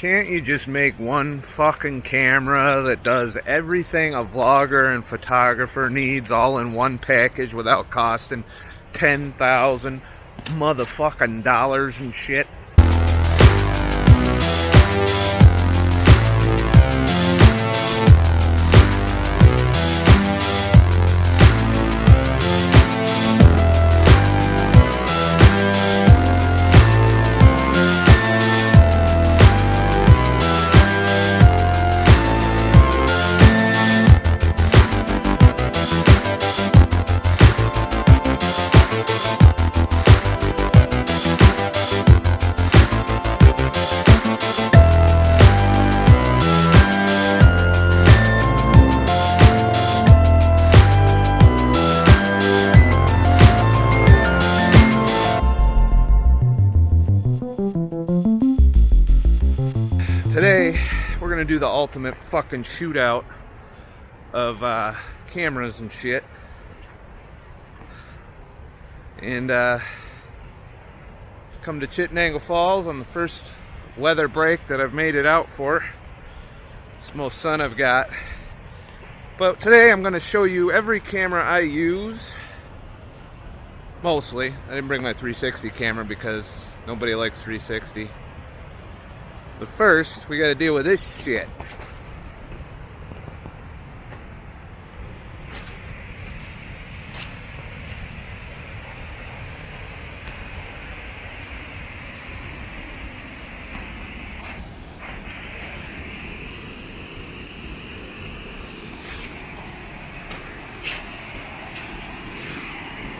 Can't you just make one fucking camera that does everything a vlogger and photographer needs all in one package without costing 10,000 motherfucking dollars and shit? Today, we're gonna do the ultimate fucking shootout of cameras and shit. And come to Chittenangle Falls on the first weather break that I've made it out for. It's the most sun I've got. But today I'm gonna show you every camera I use. Mostly. I didn't bring my 360 camera because nobody likes 360. But first, we gotta deal with this shit.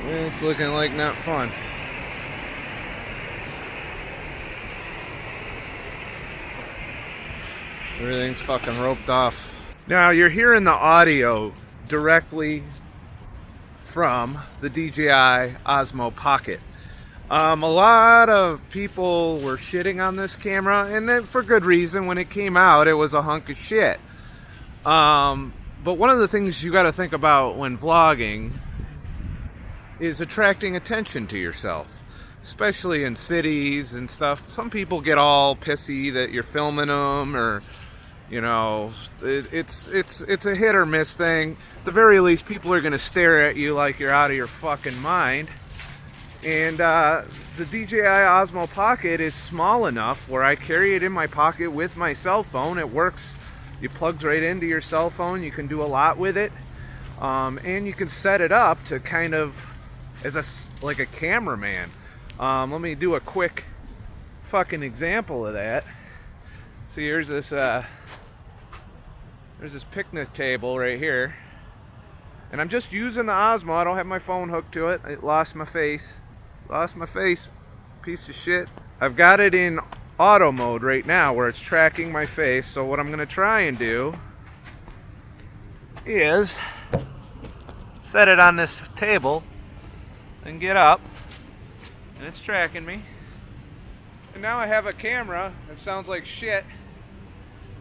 It's looking like not fun. Everything's fucking roped off. Now you're hearing the audio directly from the DJI Osmo Pocket. A lot of people were shitting on this camera, and then for good reason. When it came out, it was a hunk of shit. But one of the things you got to think about when vlogging is attracting attention to yourself, especially in cities and stuff. Some people get all pissy that you're filming them, or you know, it's a hit or miss thing. At the very least, people are going to stare at you like you're out of your fucking mind. And the DJI Osmo Pocket is small enough where I carry it in my pocket with my cell phone. It works. It plugs right into your cell phone. You can do a lot with it. And you can set it up to kind of as like a cameraman. Let me do a quick fucking example of that. See, here's this there's this picnic table right here, and I'm just using the Osmo. I don't have my phone hooked to it. It lost my face, piece of shit. I've got it in auto mode right now where it's tracking my face. So what I'm gonna try and do is set it on this table and get up, and it's tracking me. And now I have a camera that sounds like shit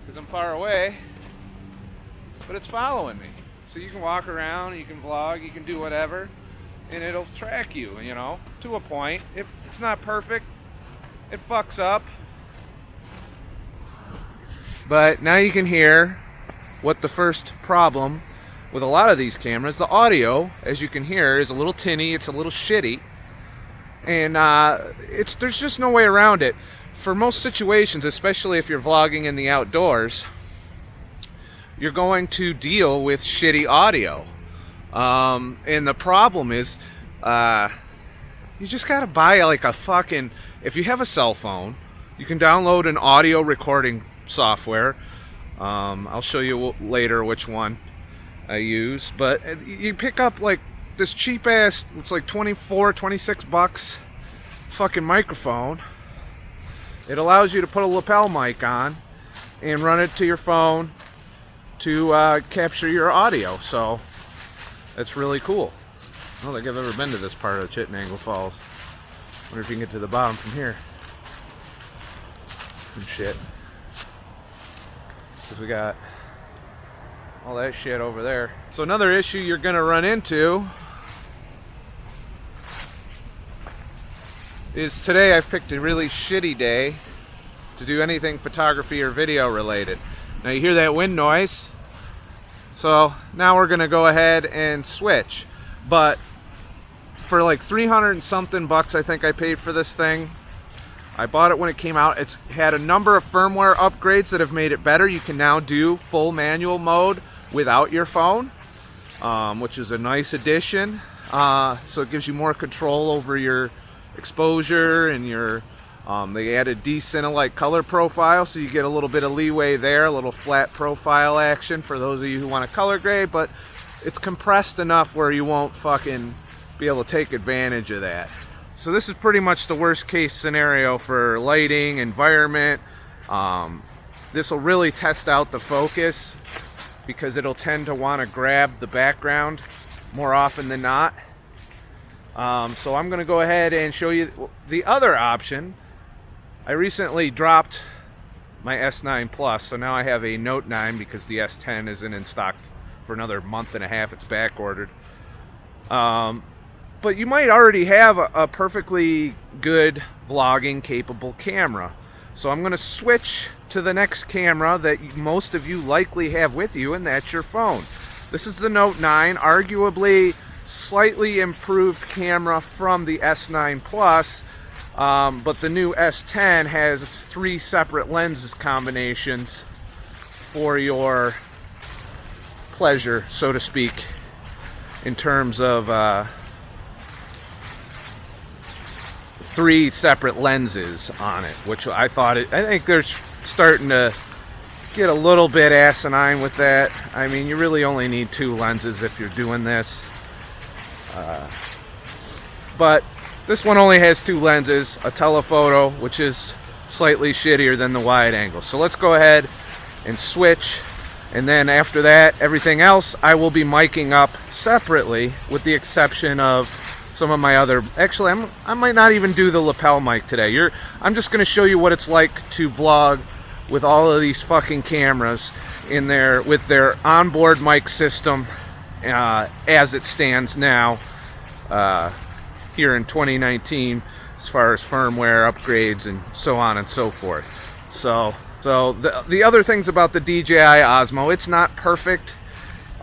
because I'm far away, but it's following me. So you can walk around, you can vlog, you can do whatever, and it'll track you, you know, to a point. If it's not perfect, it fucks up. But now you can hear what the first problem with a lot of these cameras, the audio, as you can hear, is a little tinny, it's a little shitty. And there's just no way around it. For most situations, especially if you're vlogging in the outdoors, you're going to deal with shitty audio. And the problem is, you just gotta buy like a fucking, if you have a cell phone, you can download an audio recording software. I'll show you later which one I use. But you pick up like this cheap ass, it's like 26 bucks fucking microphone. It allows you to put a lapel mic on and run it to your phone to capture your audio. So that's really cool. I don't think I've ever been to this part of Chittenangle Falls. Wonder if you can get to the bottom from here. And shit. Because we got all that shit over there. So another issue you're gonna run into is today I've picked a really shitty day to do anything photography or video related. Now you hear that wind noise, so now we're gonna go ahead and switch. But for like 300 and something bucks, I think I paid for this thing. I bought it when it came out. It's had a number of firmware upgrades that have made it better. You can now do full manual mode without your phone, which is a nice addition. So it gives you more control over your exposure and your they added decinelite color profile, so you get a little bit of leeway there, a little flat profile action for those of you who want to color grade, but it's compressed enough where you won't fucking be able to take advantage of that. So this is pretty much the worst case scenario for lighting, environment. This will really test out the focus because it'll tend to want to grab the background more often than not. So I'm going to go ahead and show you the other option. I recently dropped my S9 Plus, so now I have a Note 9 because the S10 isn't in stock for another month and a half. It's back ordered. But you might already have a perfectly good vlogging capable camera. So I'm going to switch to the next camera that most of you likely have with you, and that's your phone. This is the Note 9, arguably slightly improved camera from the S9 Plus, but the new S10 has 3 separate lenses combinations for your pleasure, so to speak, in terms of 3 separate lenses on it, which I think they're starting to get a little bit asinine with that. I mean, you really only need 2 lenses if you're doing this. But this one only has 2 lenses, a telephoto, which is slightly shittier than the wide angle. So let's go ahead and switch, and then after that, everything else I will be miking up separately, with the exception of some of my other... Actually, I might not even do the lapel mic today. I'm just going to show you what it's like to vlog with all of these fucking cameras in there with their onboard mic system as it stands now here in 2019, as far as firmware upgrades and so on and so forth. So the other things about the DJI Osmo, it's not perfect.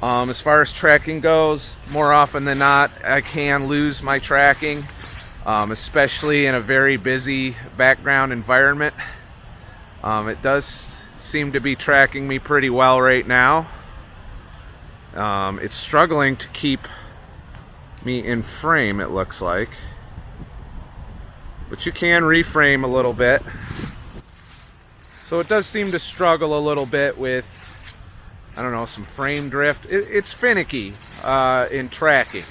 As far as tracking goes, more often than not, I can lose my tracking, especially in a very busy background environment. It does seem to be tracking me pretty well right now. It's struggling to keep me in frame, it looks like. But you can reframe a little bit. So it does seem to struggle a little bit with, I don't know, some frame drift. It's finicky in tracking.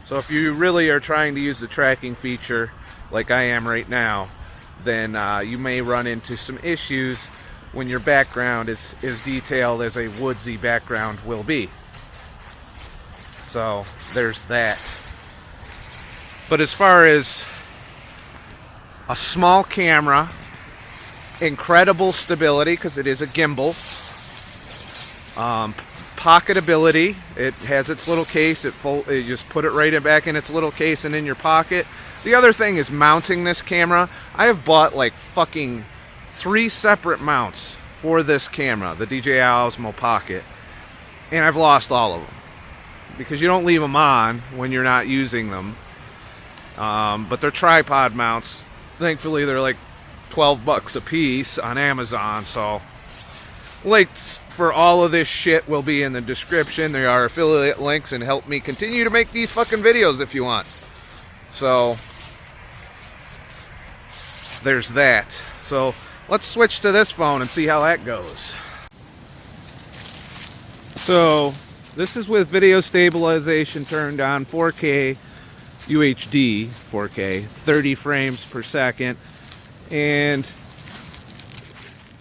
So if you really are trying to use the tracking feature like I am right now, then you may run into some issues when your background is as detailed as a woodsy background will be. So there's that. But as far as a small camera, incredible stability because it is a gimbal, pocketability, it has its little case, you just put it right back in its little case and in your pocket. The other thing is mounting this camera. I have bought like fucking 3 separate mounts for this camera, the DJI Osmo Pocket, and I've lost all of them because you don't leave them on when you're not using them. But they're tripod mounts. Thankfully they're like 12 bucks a piece on Amazon, so links for all of this shit will be in the description. There are affiliate links and help me continue to make these fucking videos if you want. So there's that. So let's switch to this phone and see how that goes. So this is with video stabilization turned on, 4K UHD 4K, 30 frames per second, and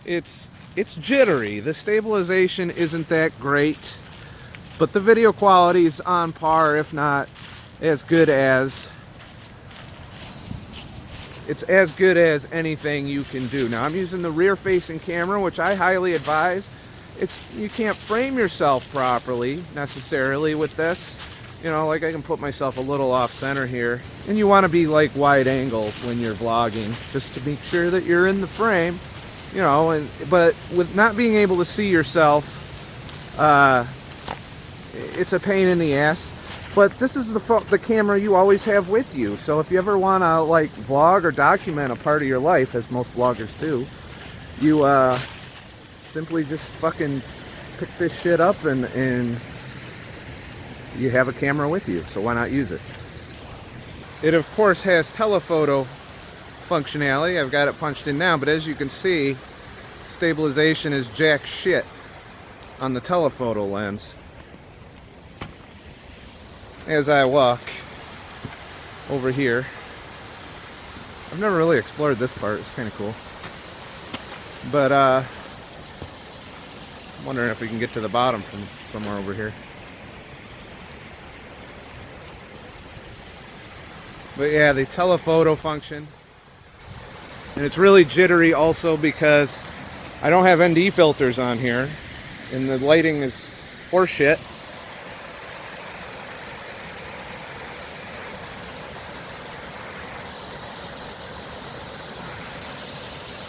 it's jittery. The stabilization isn't that great, but the video quality is on par, if not as good as anything you can do. Now I'm using the rear-facing camera, which I highly advise. You can't frame yourself properly necessarily with this. You know, like I can put myself a little off center here, and you want to be like wide angle when you're vlogging, just to make sure that you're in the frame. you know, but with not being able to see yourself, it's a pain in the ass. But this is the camera you always have with you. So if you ever want to like vlog or document a part of your life, as most vloggers do, you simply just fucking pick this shit up and you have a camera with you. So why not use it? It of course has telephoto functionality. I've got it punched in now, but as you can see, stabilization is jack shit on the telephoto lens. As I walk over here, I've never really explored this part. It's kind of cool, but I'm wondering if we can get to the bottom from somewhere over here. But yeah, the telephoto function, and it's really jittery also because I don't have ND filters on here and the lighting is horseshit.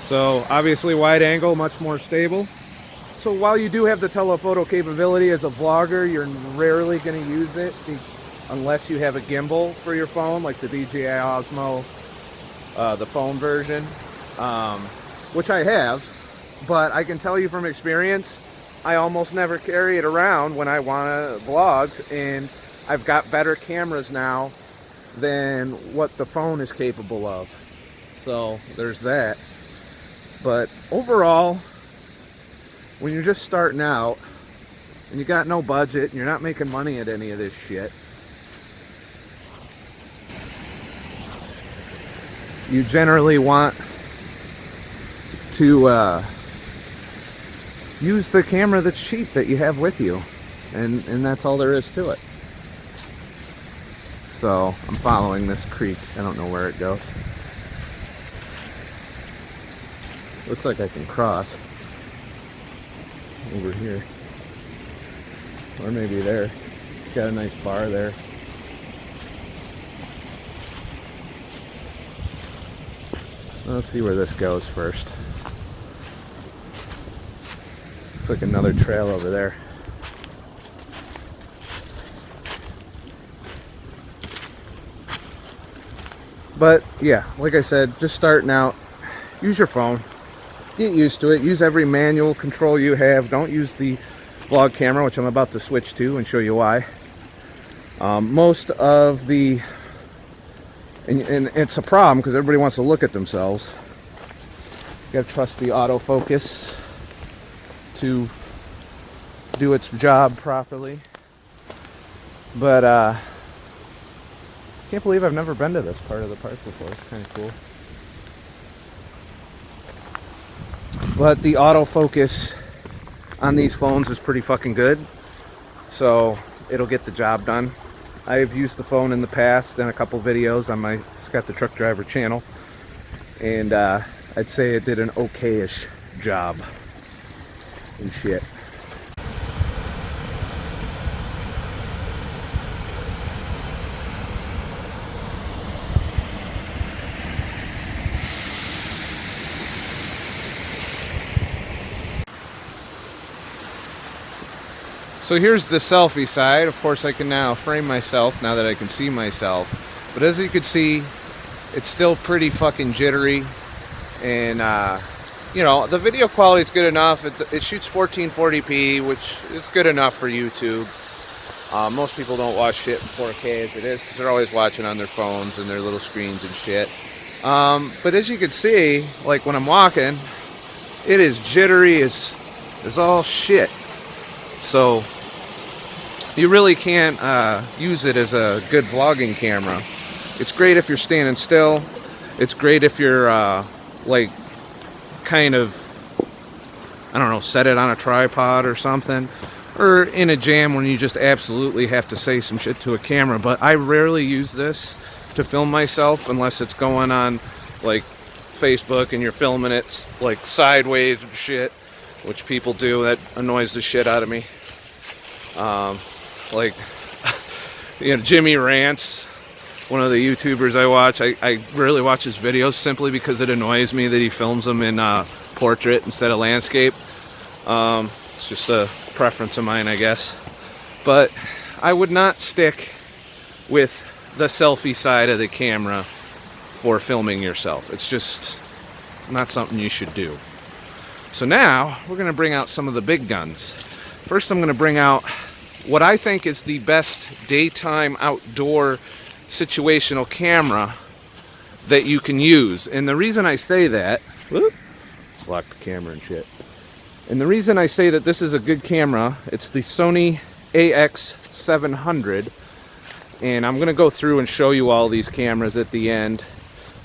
So obviously wide angle, much more stable. So while you do have the telephoto capability as a vlogger, you're rarely going to use it unless you have a gimbal for your phone, like the DJI Osmo, the phone version, which I have. But I can tell you from experience, I almost never carry it around when I want to vlog, and I've got better cameras now than what the phone is capable of. So there's that. But overall, when you're just starting out and you got no budget and you're not making money at any of this shit, you generally want to use the camera that's cheap that you have with you, and that's all there is to it. So I'm following this creek. I don't know where it goes. Looks like I can cross over here, or maybe there. It's got a nice bar there. Let's see where this goes first. Looks like another trail over there. But yeah, like I said, just starting out, use your phone. Get used to it. Use every manual control you have. Don't use the vlog camera, which I'm about to switch to and show you why. Most of the, and it's a problem because everybody wants to look at themselves. You gotta trust the autofocus to do its job properly. But I can't believe I've never been to this part of the park before. It's kind of cool. But the autofocus on these phones is pretty fucking good, so it'll get the job done. I've used the phone in the past in a couple videos on my ScottTheTruckDriver channel, and I'd say it did an okay-ish job and shit. So here's the selfie side. Of course I can now frame myself now that I can see myself. But as you can see, it's still pretty fucking jittery. And you know, the video quality is good enough. It shoots 1440p, which is good enough for YouTube. Most people don't watch shit in 4K as it is, because they're always watching on their phones and their little screens and shit. But as you can see, like when I'm walking, it is jittery as all shit. So you really can't use it as a good vlogging camera. It's great if you're standing still. It's great if you're like kind of, I don't know, set it on a tripod or something, or in a jam when you just absolutely have to say some shit to a camera. But I rarely use this to film myself unless it's going on like Facebook and you're filming it like sideways and shit, which people do. That annoys the shit out of me. Like, you know, Jimmy Rants, one of the YouTubers I watch, I rarely watch his videos simply because it annoys me that he films them in portrait instead of landscape. It's just a preference of mine, I guess. But I would not stick with the selfie side of the camera for filming yourself. It's just not something you should do. So now we're going to bring out some of the big guns. First, I'm going to bring out what I think is the best daytime outdoor situational camera that you can use. And the reason I say that, lock the camera and shit. And the reason I say that this is a good camera, it's the Sony AX700. And I'm going to go through and show you all these cameras at the end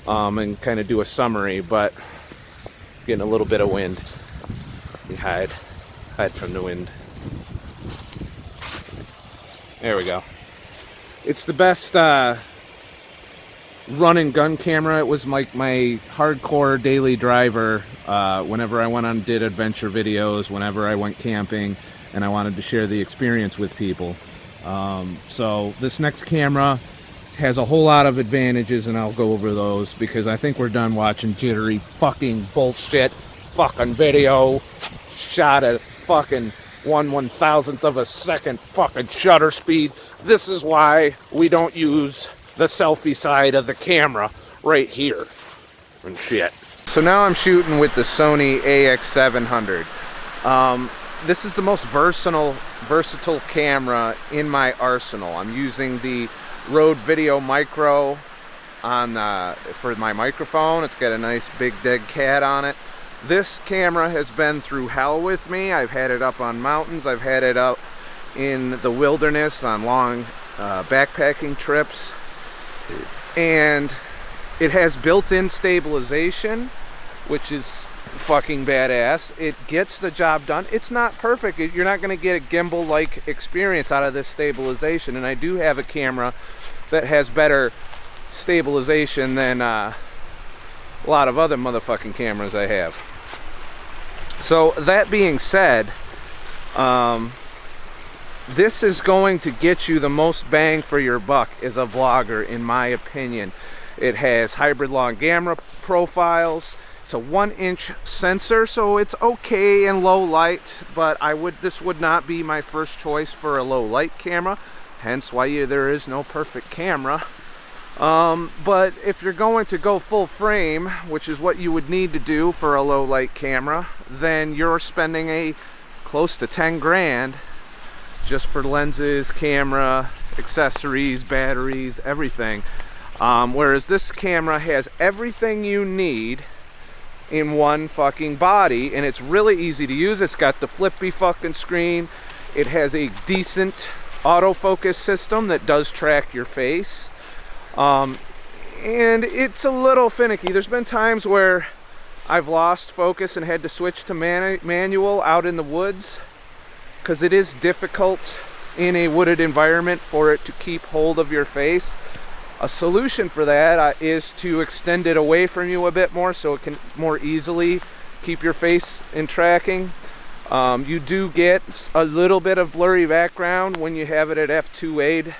and kind of do a summary, but getting a little bit of wind. We hide from the wind. There we go. It's the best run and gun camera. It was like my hardcore daily driver whenever I went on did adventure videos, whenever I went camping, and I wanted to share the experience with people. So this next camera has a whole lot of advantages, and I'll go over those because I think we're done watching jittery fucking bullshit fucking video shot at fucking 1/1000th of a second fucking shutter speed. This is why we don't use the selfie side of the camera right here and shit. So now I'm shooting with the Sony AX700. This is the most versatile camera in my arsenal. I'm using the Rode Video Micro on for my microphone. It's got a nice big dead cat on it. This camera has been through hell with me. I've had it up on mountains. I've had it up in the wilderness on long backpacking trips. And it has built-in stabilization, which is fucking badass. It gets the job done. It's not perfect. You're not going to get a gimbal-like experience out of this stabilization. And I do have a camera that has better stabilization than a lot of other motherfucking cameras I have. So that being said, this is going to get you the most bang for your buck as a vlogger, in my opinion. It has hybrid long camera profiles. It's a 1-inch sensor, so it's okay in low light, but this would not be my first choice for a low light camera, hence why there is no perfect camera. But if you're going to go full frame, which is what you would need to do for a low light camera, then you're spending close to 10 grand just for lenses, camera, accessories, batteries, everything. Whereas this camera has everything you need in one fucking body, and it's really easy to use. It's got the flippy fucking screen. It has a decent autofocus system that does track your face. And it's a little finicky. There's been times where I've lost focus and had to switch to manual out in the woods, because it is difficult in a wooded environment for it to keep hold of your face. A solution for that is to extend it away from you a bit more so it can more easily keep your face in tracking. You do get a little bit of blurry background when you have it at f2.8.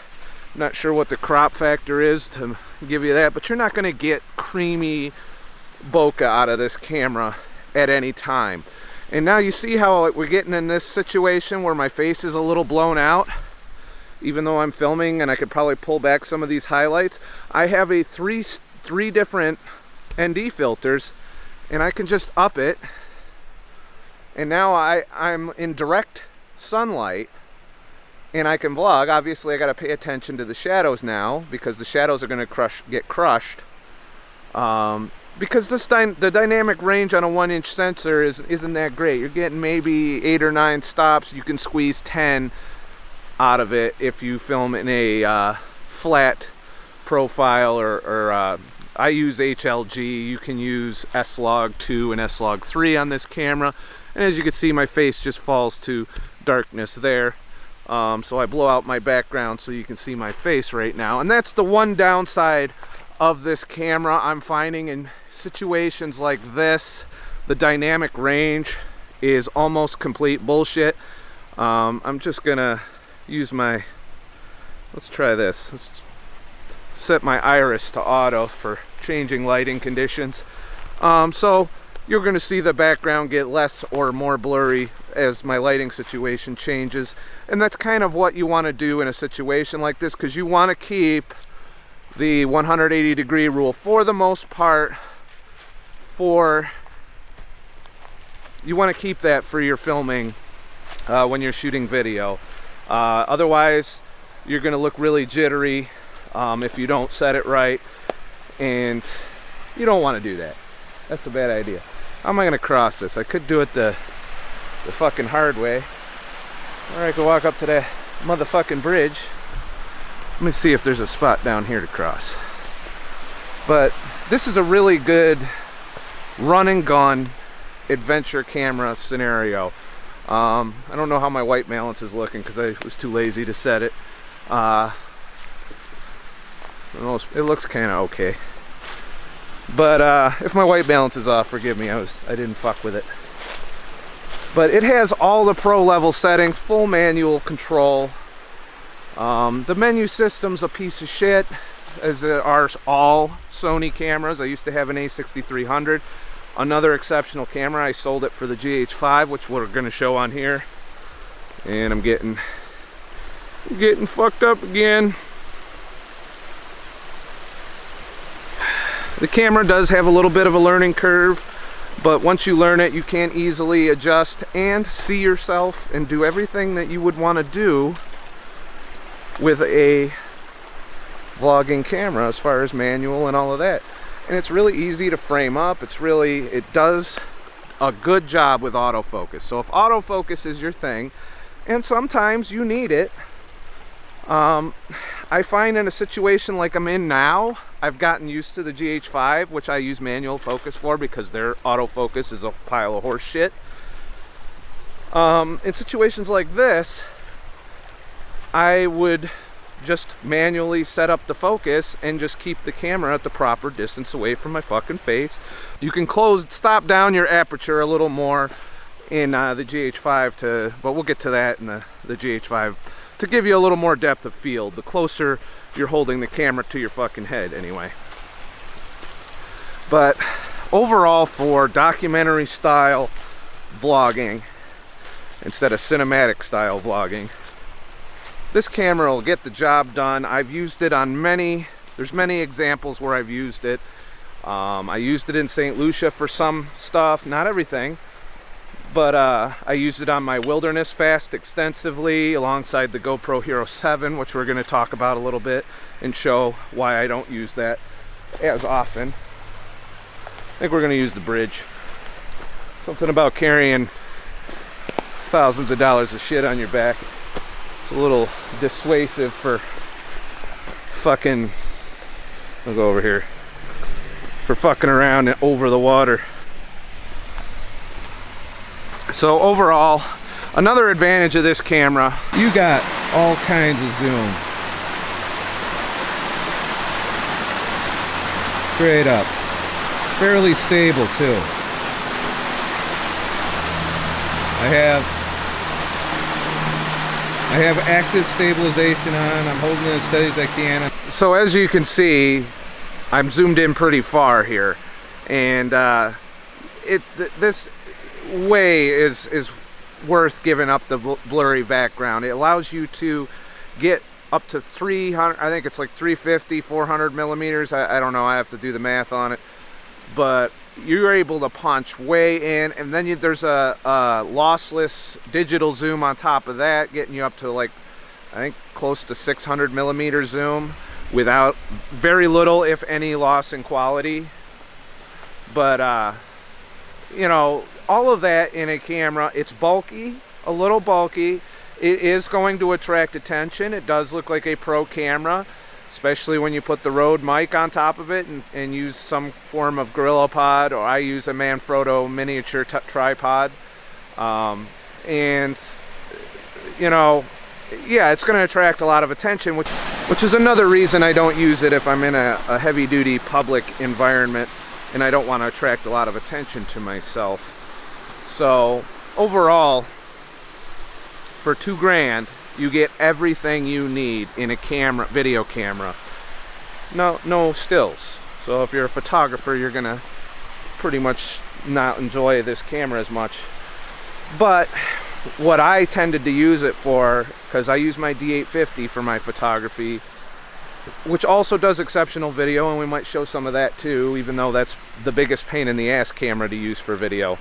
Not sure what the crop factor is to give you that, but you're not going to get creamy bokeh out of this camera at any time. And now you see how we're getting in this situation where my face is a little blown out, even though I'm filming, and I could probably pull back some of these highlights. I have three different ND filters, and I can just up it, and now I'm in direct sunlight, and I can vlog. Obviously I got to pay attention to the shadows now, because the shadows are going to get crushed. Because the dynamic range on a 1-inch sensor isn't that great. You're getting maybe 8 or 9 stops. You can squeeze 10 out of it if you film in a flat profile, or I use HLG. You can use S-Log2 and S-Log3 on this camera, and as you can see, my face just falls to darkness there. So I blow out my background so you can see my face right now, and that's the one downside of this camera. I'm finding in situations like this, the dynamic range is almost complete bullshit. I'm just gonna use let's try this. Let's set my iris to auto for changing lighting conditions. So you're going to see the background get less or more blurry as my lighting situation changes. And that's kind of what you want to do in a situation like this, because you want to keep the 180-degree rule for the most part. You want to keep that for your filming when you're shooting video. Otherwise, you're going to look really jittery if you don't set it right, and you don't want to do that. That's a bad idea. How am I going to cross this? I could do it the fucking hard way, or I could walk up to that motherfucking bridge. Let me see if there's a spot down here to cross. But this is a really good run and gun adventure camera scenario. I don't know how my white balance is looking because I was too lazy to set it. It looks kind of okay. But if my white balance is off, forgive me, I didn't fuck with it. But it has all the pro level settings, full manual control. The menu system's a piece of shit, as are all Sony cameras. I used to have an A6300, another exceptional camera. I sold it for the GH5, which we're going to show on here. And I'm getting fucked up again. The camera does have a little bit of a learning curve, but once you learn it, you can easily adjust and see yourself and do everything that you would want to do with a vlogging camera as far as manual and all of that. And it's really easy to frame up. It does a good job with autofocus. So if autofocus is your thing, and sometimes you need it, I find in a situation like I'm in now, I've gotten used to the GH5, which I use manual focus for because their autofocus is a pile of horse shit. In situations like this, I would just manually set up the focus and just keep the camera at the proper distance away from my fucking face. You can stop down your aperture a little more in the GH5 but we'll get to that in the GH5 to give you a little more depth of field, the closer you're holding the camera to your fucking head anyway. But overall, for documentary style vlogging instead of cinematic style vlogging, this camera will get the job done. I've used it on there's many examples where I've used it. I used it in St. Lucia for some stuff, not everything, but I used it on my wilderness fast extensively alongside the GoPro Hero 7, which we're going to talk about a little bit and show why I don't use that as often. I think we're going to use the bridge. Something about carrying thousands of dollars of shit on your back. It's a little dissuasive for fucking, I'll go over here, for fucking around and over the water. So overall, another advantage of this camera, you got all kinds of zoom. Straight up. Fairly stable too. I have active stabilization on. I'm holding it as steady as I can. So as you can see, I'm zoomed in pretty far here, and this way is worth giving up the blurry background. It allows you to get up to 300, I think it's like 350, 400 millimeters. I don't know, I have to do the math on it. But you're able to punch way in, and then there's a lossless digital zoom on top of that, getting you up to like, I think, close to 600 millimeter zoom without very little, if any, loss in quality. But, you know, all of that in a camera. It's bulky, a little bulky. It is going to attract attention. It does look like a pro camera, especially when you put the Rode mic on top of it and use some form of GorillaPod, or I use a Manfrotto miniature tripod. And, you know, yeah, it's going to attract a lot of attention, which is another reason I don't use it if I'm in a heavy-duty public environment and I don't want to attract a lot of attention to myself. So overall, for $2,000, you get everything you need in a camera, video camera. No stills. So if you're a photographer, you're gonna pretty much not enjoy this camera as much. But what I tended to use it for, because I use my D850 for my photography, which also does exceptional video, and we might show some of that too, even though that's the biggest pain in the ass camera to use for video.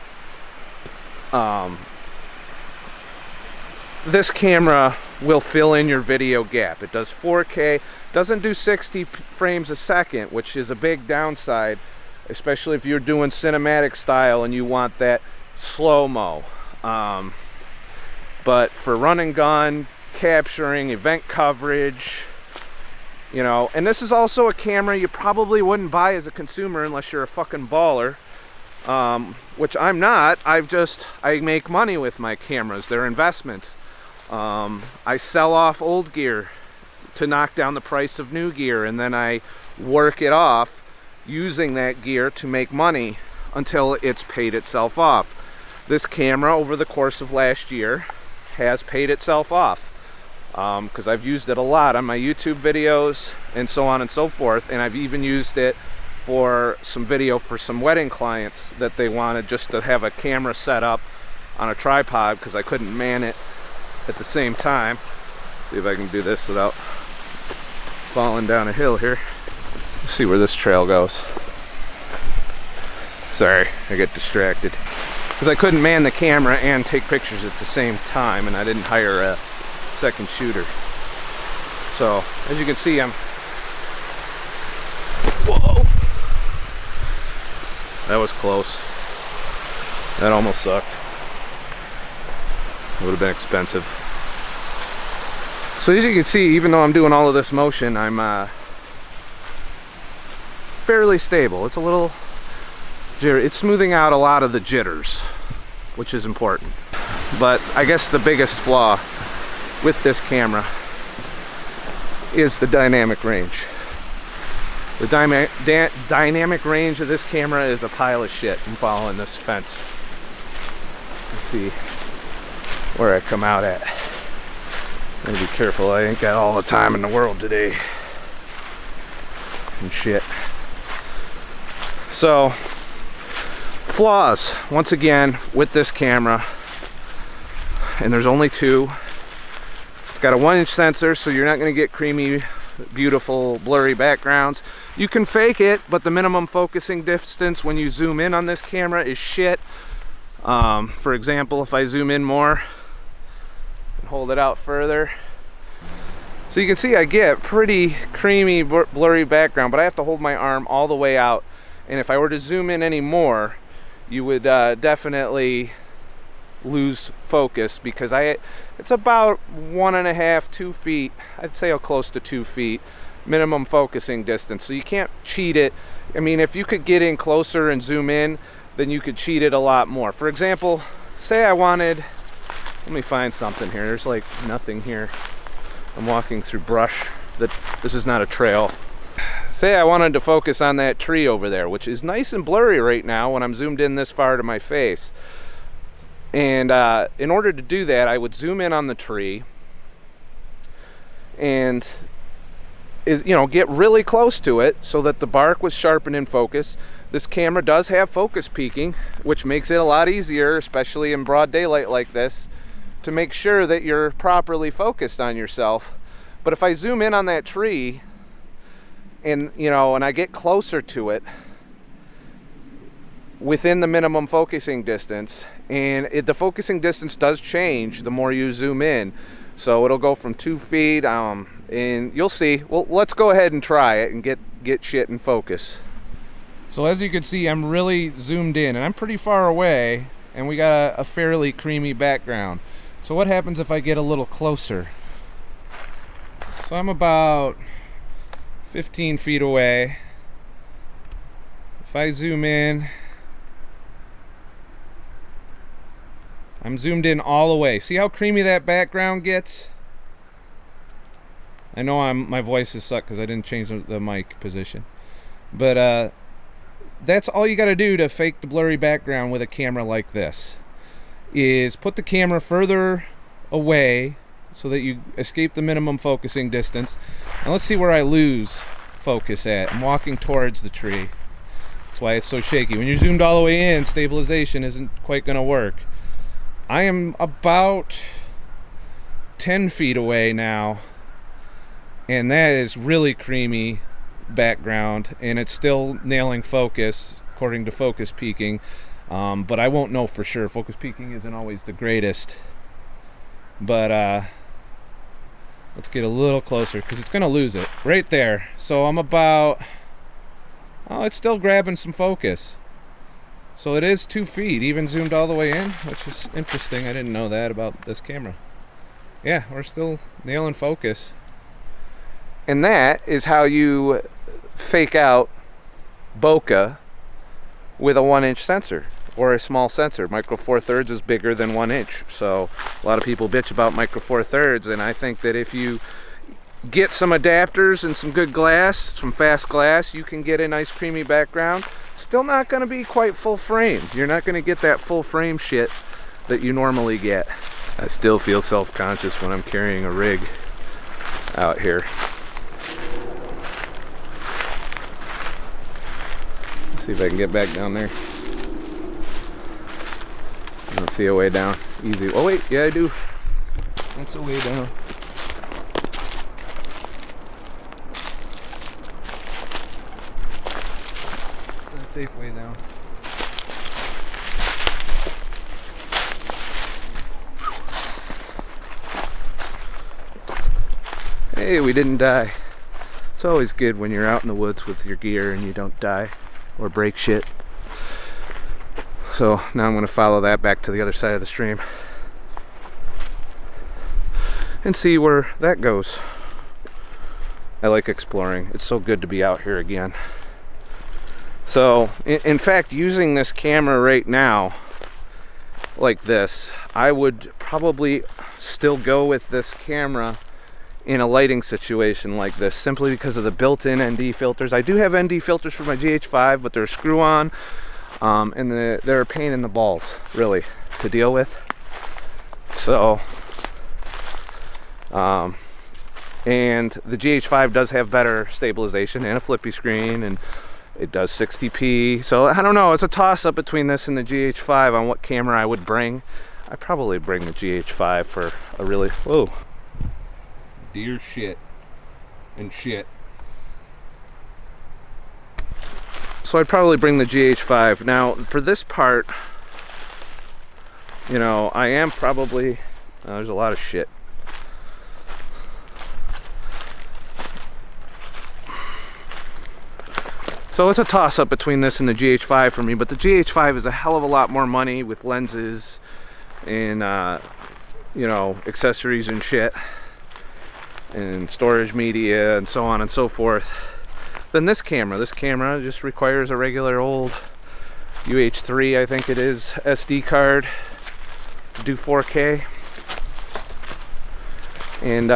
This camera will fill in your video gap. It does 4K, doesn't do 60 frames a second, which is a big downside, especially if you're doing cinematic style and you want that slow-mo. But for run and gun, capturing, event coverage, you know, and this is also a camera you probably wouldn't buy as a consumer unless you're a fucking baller, which I'm not. I make money with my cameras. They're investments. I sell off old gear to knock down the price of new gear, and then I work it off using that gear to make money until it's paid itself off. This camera over the course of last year has paid itself off, because I've used it a lot on my YouTube videos and so on and so forth, and I've even used it for some video for some wedding clients that they wanted just to have a camera set up on a tripod because I couldn't man it at the same time. See if I can do this without falling down a hill here. Let's see where this trail goes. Sorry, I get distracted because I couldn't man the camera and take pictures at the same time, and I didn't hire a second shooter. So as you can see, whoa, that was close. That almost sucked. It would have been expensive. So as you can see, even though I'm doing all of this motion, I'm fairly stable. It's a little jittery. It's smoothing out a lot of the jitters, which is important. But I guess the biggest flaw with this camera is the dynamic range. The dynamic range of this camera is a pile of shit. I'm following this fence. Let's see where I come out at. Gotta be careful, I ain't got all the time in the world today. And shit. So, flaws, once again, with this camera, and there's only two. It's got a 1-inch sensor, so you're not gonna get creamy, beautiful, blurry backgrounds. You can fake it, but the minimum focusing distance when you zoom in on this camera is shit. For example, if I zoom in more, hold it out further, so you can see I get pretty creamy, blurry background, but I have to hold my arm all the way out, and if I were to zoom in any more, you would definitely lose focus, because it's about 1.5, 2 feet, I'd say close to 2 feet minimum focusing distance, so you can't cheat it. I mean, if you could get in closer and zoom in, then you could cheat it a lot more. For example, say I wanted, let me find something here. There's like nothing here. I'm walking through brush. This is not a trail. Say I wanted to focus on that tree over there, which is nice and blurry right now when I'm zoomed in this far to my face. And in order to do that, I would zoom in on the tree and get really close to it so that the bark was sharp and in focus. This camera does have focus peaking, which makes it a lot easier, especially in broad daylight like this, to make sure that you're properly focused on yourself. But if I zoom in on that tree and I get closer to it within the minimum focusing distance, and the focusing distance does change the more you zoom in, so it'll go from 2 feet, and you'll see. Well, let's go ahead and try it and get shit in focus. So as you can see, I'm really zoomed in, and I'm pretty far away, and we got a fairly creamy background. So what happens if I get a little closer? So I'm about 15 feet away. If I zoom in, I'm zoomed in all the way. See how creamy that background gets? I know my voice is sucked because I didn't change the mic position. But that's all you got to do to fake the blurry background with a camera like this, is put the camera further away so that you escape the minimum focusing distance. And let's see where I lose focus at. I'm walking towards the tree. That's why it's so shaky. When you're zoomed all the way in, stabilization isn't quite gonna work. I am about 10 feet away now, and that is really creamy background, and it's still nailing focus according to focus peaking, but I won't know for sure. Focus peaking isn't always the greatest, but let's get a little closer because it's gonna lose it right there. So I'm about, oh, it's still grabbing some focus. So it is 2 feet, even zoomed all the way in, which is interesting. I didn't know that about this camera. Yeah, we're still nailing focus. And that is how you fake out bokeh with a 1-inch sensor or a small sensor. Micro Four Thirds is bigger than 1 inch. So a lot of people bitch about Micro Four Thirds, and I think that if you get some adapters and some good glass, some fast glass, you can get a nice creamy background. Still not going to be quite full frame. You're not going to get that full frame shit that you normally get. I still feel self-conscious when I'm carrying a rig out here. Let's see if I can get back down there. I don't see a way down. Easy. Oh wait, yeah I do. That's a way down. Safe way down. Hey, we didn't die. It's always good when you're out in the woods with your gear and you don't die or break shit. So now I'm going to follow that back to the other side of the stream and see where that goes. I like exploring. It's so good to be out here again. So, in fact, using this camera right now, like this, I would probably still go with this camera in a lighting situation like this, simply because of the built-in ND filters. I do have ND filters for my GH5, but they're screw-on, and they're a pain in the balls, really, to deal with. So, and the GH5 does have better stabilization and a flippy screen, and it does 60p, so I don't know. It's a toss-up between this and the GH5 on what camera I would bring. I'd probably bring the GH5 for a really, whoa, deer shit and shit. So I'd probably bring the GH5. Now, for this part, you know, I am probably, there's a lot of shit. So it's a toss-up between this and the GH5 for me, but the GH5 is a hell of a lot more money with lenses and, you know, accessories and shit, and storage media and so on and so forth, than this camera. This camera just requires a regular old UH3, I think it is, SD card to do 4K, and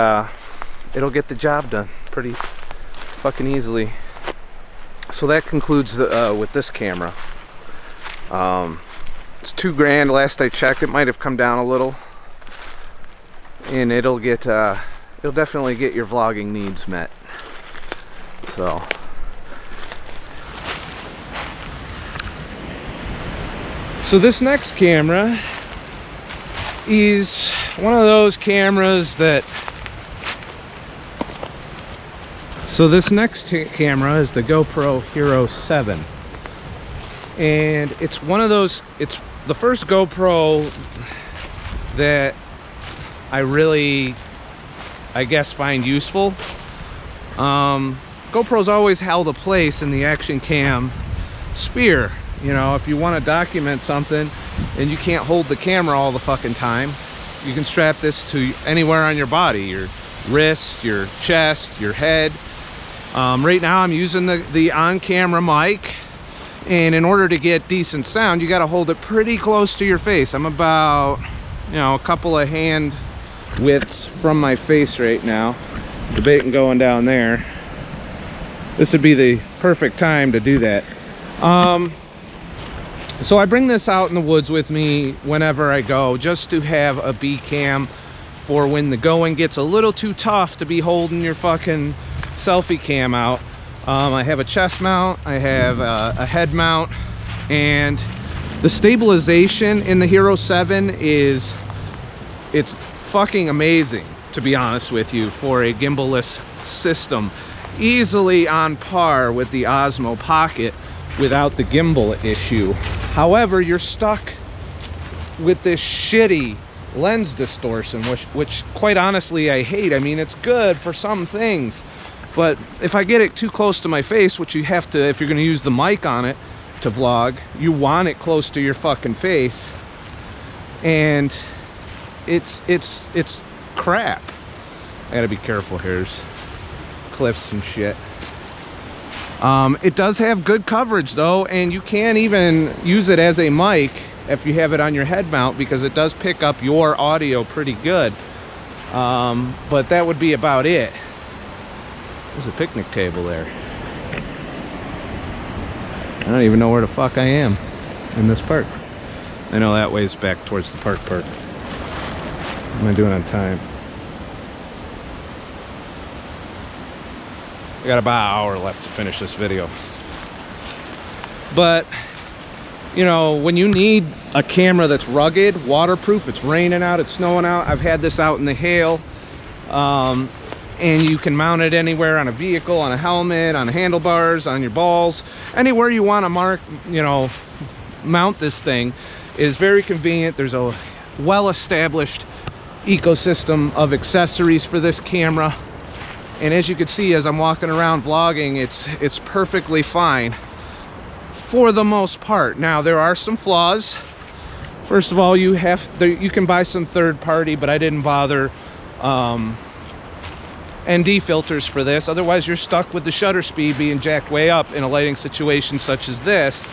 it'll get the job done pretty fucking easily. So that concludes with this camera. It's $2,000 last I checked. It might have come down a little, and it'll definitely get your vlogging needs met. So this next camera is one of those cameras that. So this next camera is the GoPro Hero 7, and it's one of those, it's the first GoPro that I really, I guess, find useful. GoPro's always held a place in the action cam sphere. You know, if you want to document something and you can't hold the camera all the fucking time, you can strap this to anywhere on your body, your wrist, your chest, your head. Right now I'm using the on-camera mic, and in order to get decent sound you got to hold it pretty close to your face. I'm about, you know, a couple of hand widths from my face right now, debating going down there. This would be the perfect time to do that. So I bring this out in the woods with me whenever I go, just to have a B cam for when the going gets a little too tough to be holding your fucking selfie cam out. I have a chest mount, I have a head mount, and the stabilization in the Hero 7 it's fucking amazing, to be honest with you, for a gimbal-less system. Easily on par with the Osmo Pocket without the gimbal issue. However, you're stuck with this shitty lens distortion, which quite honestly I hate. I mean, it's good for some things, but if I get it too close to my face, which you have to if you're going to use the mic on it to vlog, you want it close to your fucking face, and it's crap. I gotta be careful here. There's cliffs and shit. It does have good coverage though, and you can even use it as a mic if you have it on your head mount, because it does pick up your audio pretty good. But that would be about it. There's a picnic table there. I don't even know where the fuck I am in this park. I know that way's back towards the park. What am I doing on time? I got about an hour left to finish this video. But, you know, when you need a camera that's rugged, waterproof, it's raining out, it's snowing out. I've had this out in the hail. And you can mount it anywhere on a vehicle, on a helmet, on handlebars, on your balls. Anywhere you want to mount this thing is very convenient. There's a well-established ecosystem of accessories for this camera. And as you can see, as I'm walking around vlogging, it's perfectly fine for the most part. Now, there are some flaws. First of all, you can buy some third party, but I didn't bother ND filters for this. Otherwise, you're stuck with the shutter speed being jacked way up in a lighting situation such as this,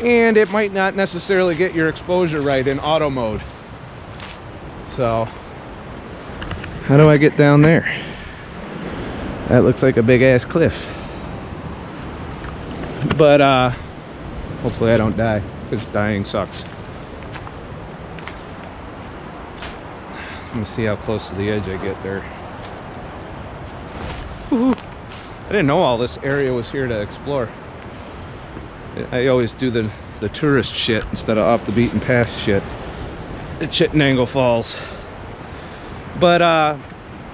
and it might not necessarily get your exposure right in auto mode. So, how do I get down there? That looks like a big ass cliff. But hopefully I don't die, because dying sucks. Let me see how close to the edge I get there. I didn't know all this area was here to explore. I always do the tourist shit instead of off the beaten path shit at Chittenango Falls. But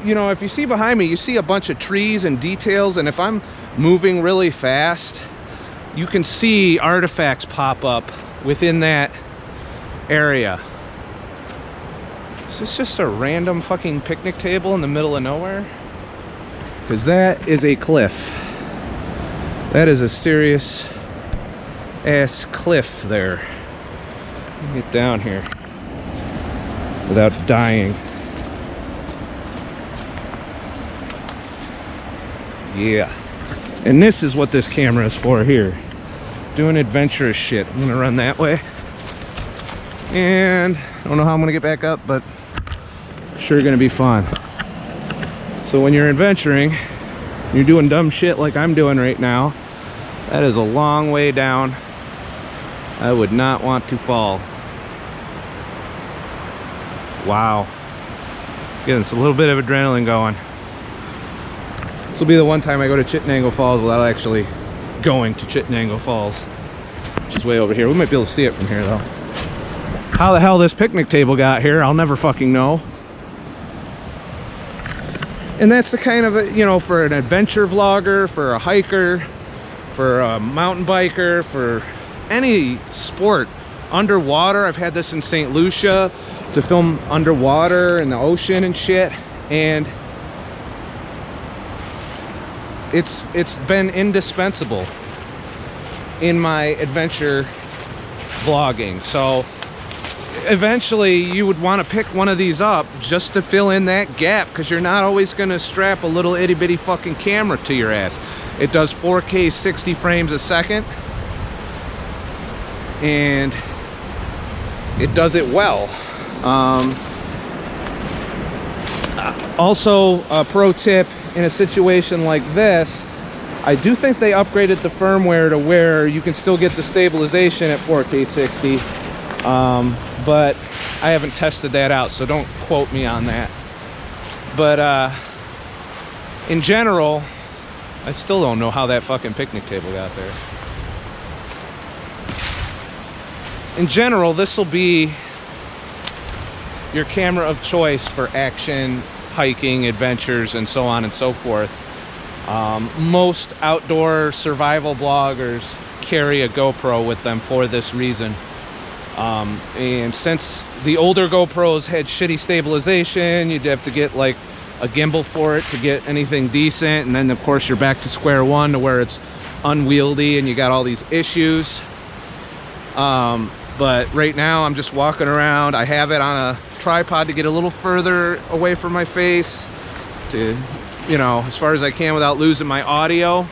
you know, if you see behind me, you see a bunch of trees and details, and if I'm moving really fast, you can see artifacts pop up within that area. Is this just a random fucking picnic table in the middle of nowhere? Because that is a cliff. That is a serious ass cliff there. Let me get down here without dying. Yeah. And this is what this camera is for here. Doing adventurous shit. I'm gonna run that way. And I don't know how I'm gonna get back up, but sure gonna be fun. So when you're adventuring, you're doing dumb shit like I'm doing right now, that is a long way down. I would not want to fall. Wow. Getting a little bit of adrenaline going. This will be the one time I go to Chittenango Falls without actually going to Chittenango Falls, which is way over here. We might be able to see it from here though. How the hell this picnic table got here, I'll never fucking know. And that's the kind of, you know, for an adventure vlogger, for a hiker, for a mountain biker, for any sport. Underwater, I've had this in St. Lucia to film underwater in the ocean and shit, and it's been indispensable in my adventure vlogging. So eventually you would want to pick one of these up just to fill in that gap, because you're not always going to strap a little itty bitty fucking camera to your ass. It does 4K 60 frames a second, and it does it well. Also, a pro tip, in a situation like this, I do think they upgraded the firmware to where you can still get the stabilization at 4K 60, but I haven't tested that out, so don't quote me on that. But in general, I still don't know how that fucking picnic table got there. In general, this will be your camera of choice for action, hiking, adventures, and so on and so forth. Most outdoor survival bloggers carry a GoPro with them for this reason. And since the older GoPros had shitty stabilization, you'd have to get like a gimbal for it to get anything decent, and then of course you're back to square one to where it's unwieldy and you got all these issues. But right now I'm just walking around. I have it on a tripod to get a little further away from my face, to, you know, as far as I can without losing my audio.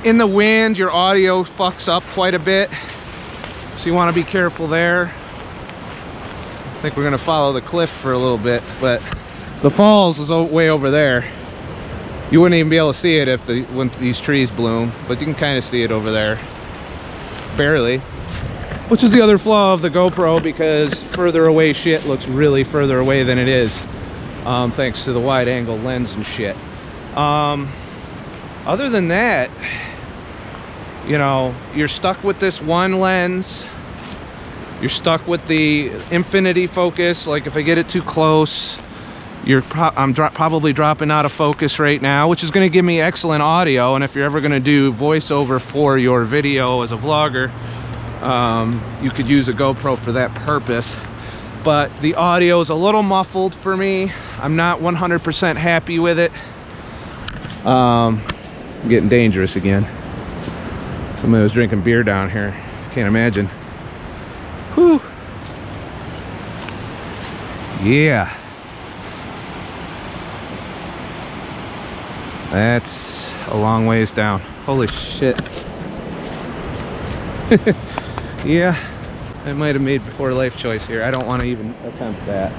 In the wind, your audio fucks up quite a bit, so you want to be careful there. I think we're gonna follow the cliff for a little bit, but the falls is way over there. You wouldn't even be able to see it when these trees bloom, but you can kind of see it over there. Barely. Which is the other flaw of the GoPro, because further away shit looks really further away than it is, thanks to the wide angle lens and shit. Other than that, you know, you're stuck with this one lens. You're stuck with the infinity focus. Like if I get it too close, I'm probably dropping out of focus right now, which is going to give me excellent audio. And if you're ever going to do voiceover for your video as a vlogger, you could use a GoPro for that purpose. But the audio is a little muffled for me. I'm not 100% happy with it. I'm getting dangerous again. Somebody was drinking beer down here. Can't imagine. Whew. Yeah. That's a long ways down. Holy shit. Yeah, I might have made a poor life choice here. I don't want to even attempt that.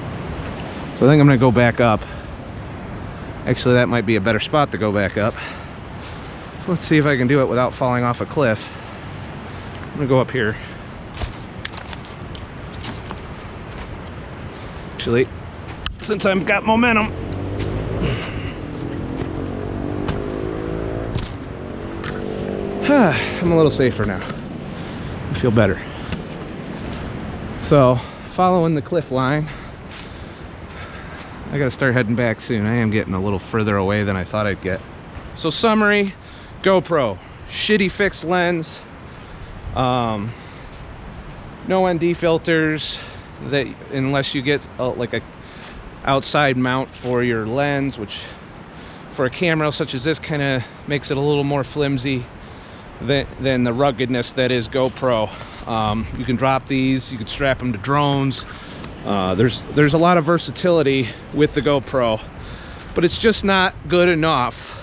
So I think I'm gonna go back up. Actually, that might be a better spot to go back up. So let's see if I can do it without falling off a cliff. I'm gonna go up here. Actually, since I've got momentum, I'm a little safer now. I feel better. So, following the cliff line, I gotta start heading back soon. I am getting a little further away than I thought I'd get. So summary, GoPro, shitty fixed lens, no ND filters, that unless you get like a outside mount for your lens, which for a camera such as this kind of makes it a little more flimsy than the ruggedness that is GoPro. You can drop these, you can strap them to drones. There's a lot of versatility with the GoPro, but it's just not good enough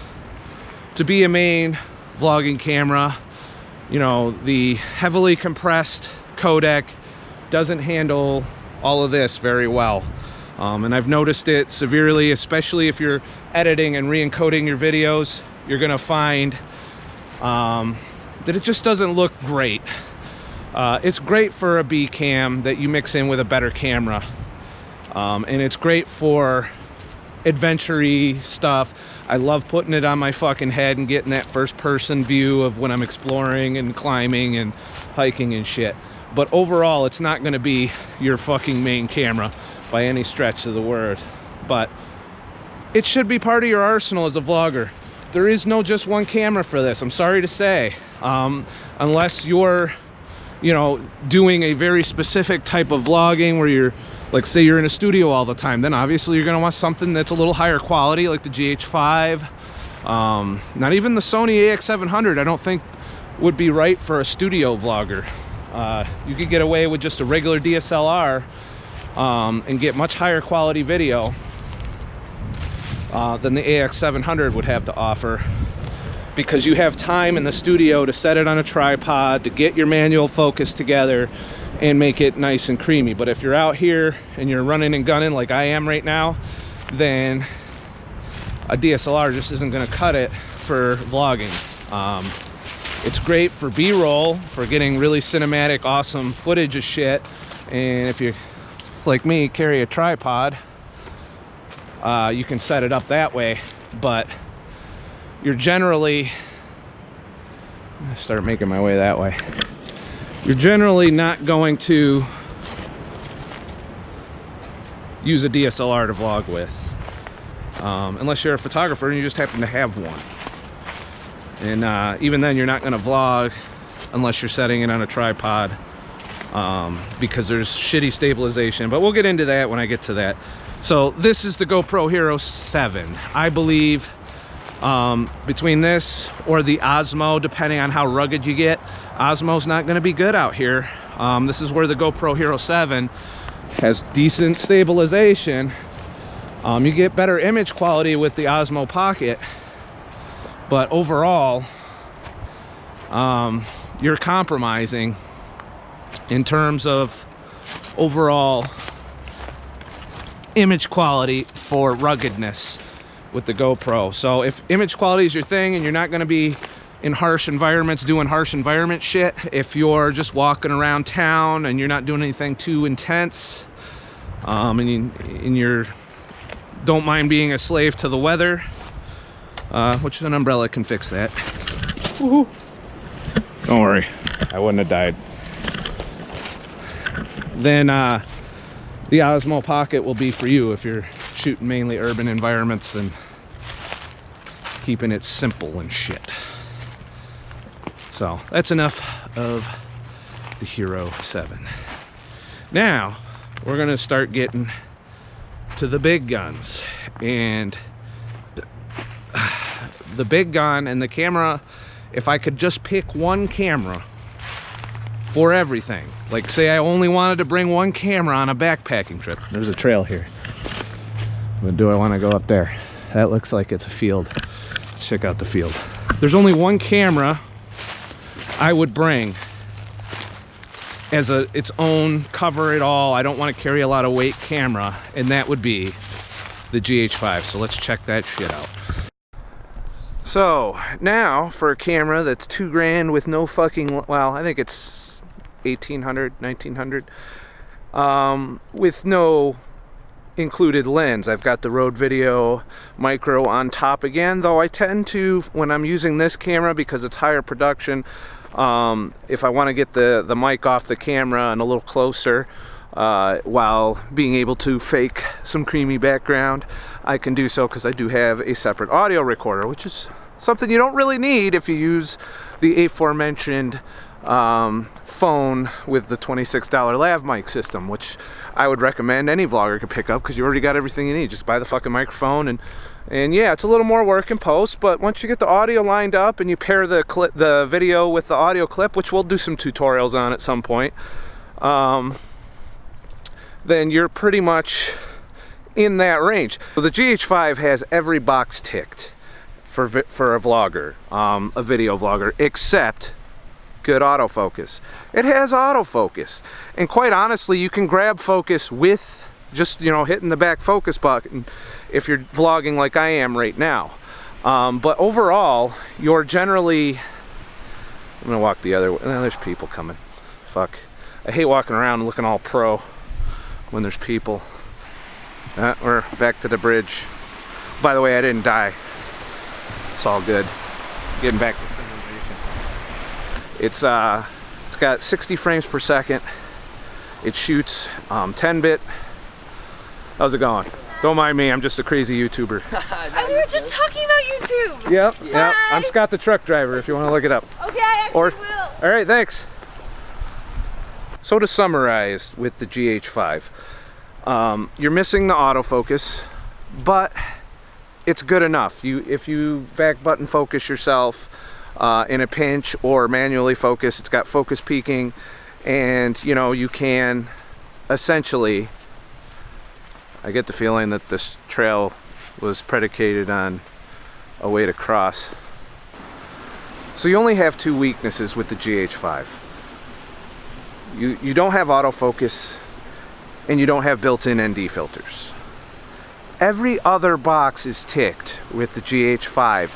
to be a main vlogging camera. You know, the heavily compressed codec doesn't handle all of this very well, and I've noticed it severely, especially if you're editing and re-encoding your videos. You're gonna find that it just doesn't look great. It's great for a B cam that you mix in with a better camera, and it's great for adventure-y stuff. I love putting it on my fucking head and getting that first person view of when I'm exploring and climbing and hiking and shit. But overall, it's not gonna be your fucking main camera by any stretch of the word. But it should be part of your arsenal as a vlogger. There is no just one camera for this, I'm sorry to say. Unless you're, you know, doing a very specific type of vlogging where you're, like, say you're in a studio all the time, then obviously you're gonna want something that's a little higher quality, like the GH5. Not even the Sony AX700 I don't think would be right for a studio vlogger. You could get away with just a regular DSLR and get much higher quality video than the AX700 would have to offer, because you have time in the studio to set it on a tripod, to get your manual focus together and make it nice and creamy. But if you're out here and you're running and gunning like I am right now, then a DSLR just isn't going to cut it for vlogging. It's great for B-roll, for getting really cinematic, awesome footage of shit. And if you, like me, carry a tripod, you can set it up that way. but you're generally, I start making my way that way. You're generally not going to use a DSLR to vlog with, unless you're a photographer and you just happen to have one. And even then, you're not going to vlog unless you're setting it on a tripod, because there's shitty stabilization. But we'll get into that when I get to that. So this is the GoPro Hero 7. I believe between this or the Osmo, depending on how rugged you get, Osmo's not going to be good out here. This is where the GoPro Hero 7 has decent stabilization. You get better image quality with the Osmo Pocket, but overall you're compromising in terms of overall image quality for ruggedness with the GoPro. So if image quality is your thing and you're not going to be in harsh environments doing harsh environment shit, if you're just walking around town and you're not doing anything too intense, and you're don't mind being a slave to the weather, which an umbrella can fix that. Woohoo. Don't worry, I wouldn't have died. Then the Osmo Pocket will be for you if you're shooting mainly urban environments and keeping it simple and shit. So that's enough of the Hero 7. Now we're gonna start getting to the big guns. And the big gun and the camera, if I could just pick one camera for everything, like say I only wanted to bring one camera on a backpacking trip. There's a trail here, but do I want to go up there? That looks like it's a field. Let's check out the field. There's only one camera I would bring as its own cover it all, I don't want to carry a lot of weight camera, and that would be the GH5. So let's check that shit out. So now for a camera that's $2 grand with no fucking, well, I think it's 1800, 1900, with no included lens. I've got the Rode Video Micro on top again, though I tend to, when I'm using this camera, because it's higher production, if I want to get the mic off the camera and a little closer, while being able to fake some creamy background, I can do so, because I do have a separate audio recorder, which is something you don't really need if you use the aforementioned phone with the $26 lav mic system, which I would recommend any vlogger could pick up, because you already got everything you need. Just buy the fucking microphone, and yeah, it's a little more work in post, but once you get the audio lined up and you pair the video with the audio clip, which we'll do some tutorials on at some point, then you're pretty much in that range. So the GH5 has every box ticked for a vlogger, a video vlogger, except good autofocus. It has autofocus, and quite honestly, you can grab focus with just, you know, hitting the back focus button if you're vlogging like I am right now. But overall, you're generally, I'm gonna walk the other way. There's people coming. Fuck, I hate walking around looking all pro when there's people. We're back to the bridge. By the way, I didn't die. It's all good. Getting back to civilization. It's got 60 frames per second. It shoots 10-bit. How's it going? Don't mind me, I'm just a crazy YouTuber. We were just talking about YouTube. Yep. I'm ScottTheTruckDriver if you want to look it up. Okay, I actually will. All right, thanks. So to summarize with the GH5, you're missing the autofocus, but it's good enough. If you back button focus yourself in a pinch or manually focus, it's got focus peaking, and you know, you can essentially, I get the feeling that this trail was predicated on a way to cross. So you only have two weaknesses with the GH5. You don't have autofocus, and you don't have built-in ND filters. Every other box is ticked with the GH5,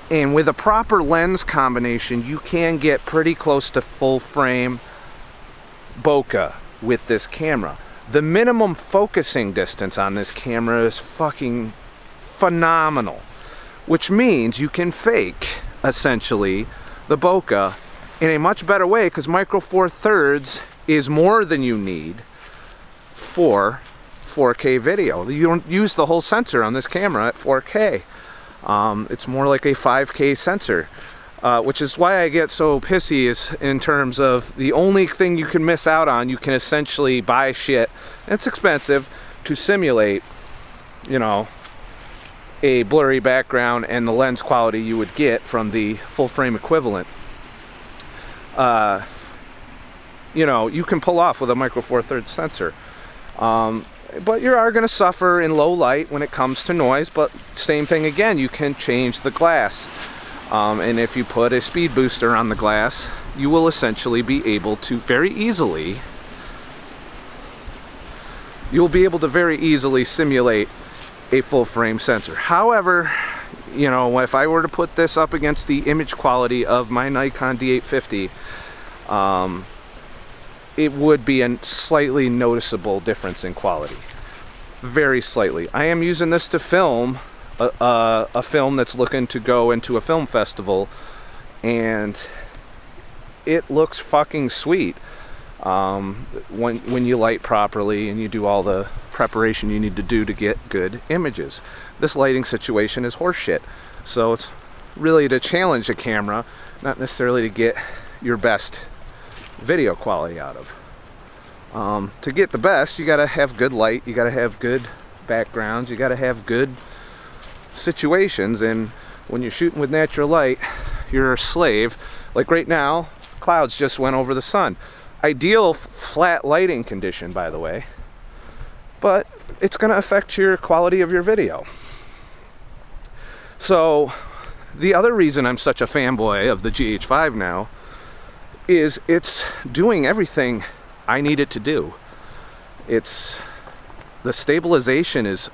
and with a proper lens combination, you can get pretty close to full frame bokeh with this camera. The minimum focusing distance on this camera is fucking phenomenal. which means you can fake, essentially, the bokeh in a much better way, because Micro Four Thirds is more than you need for 4K video. You don't use the whole sensor on this camera at 4K. It's more like a 5K sensor, which is why I get so pissy is in terms of the only thing you can miss out on. You can essentially buy shit, and it's expensive, to simulate, you know, a blurry background and the lens quality you would get from the full frame equivalent. You know, you can pull off with a Micro Four Thirds sensor. But you are going to suffer in low light when it comes to noise, but same thing again, you can change the glass. And if you put a speed booster on the glass, you will essentially be able to very easily simulate a full frame sensor. However, you know, if I were to put this up against the image quality of my Nikon D850, it would be a slightly noticeable difference in quality. Very slightly. I am using this to film a film that's looking to go into a film festival, and it looks fucking sweet when you light properly and you do all the preparation you need to do to get good images. This lighting situation is horseshit, so it's really to challenge a camera, not necessarily to get your best video quality out of. To get the best, you gotta have good light, you gotta have good backgrounds, you gotta have good situations, and when you're shooting with natural light, you're a slave. Like right now, clouds just went over the sun. Ideal flat lighting condition, by the way, but it's gonna affect your quality of your video. So the other reason I'm such a fanboy of the GH5 now is it's doing everything I need it to do. The stabilization is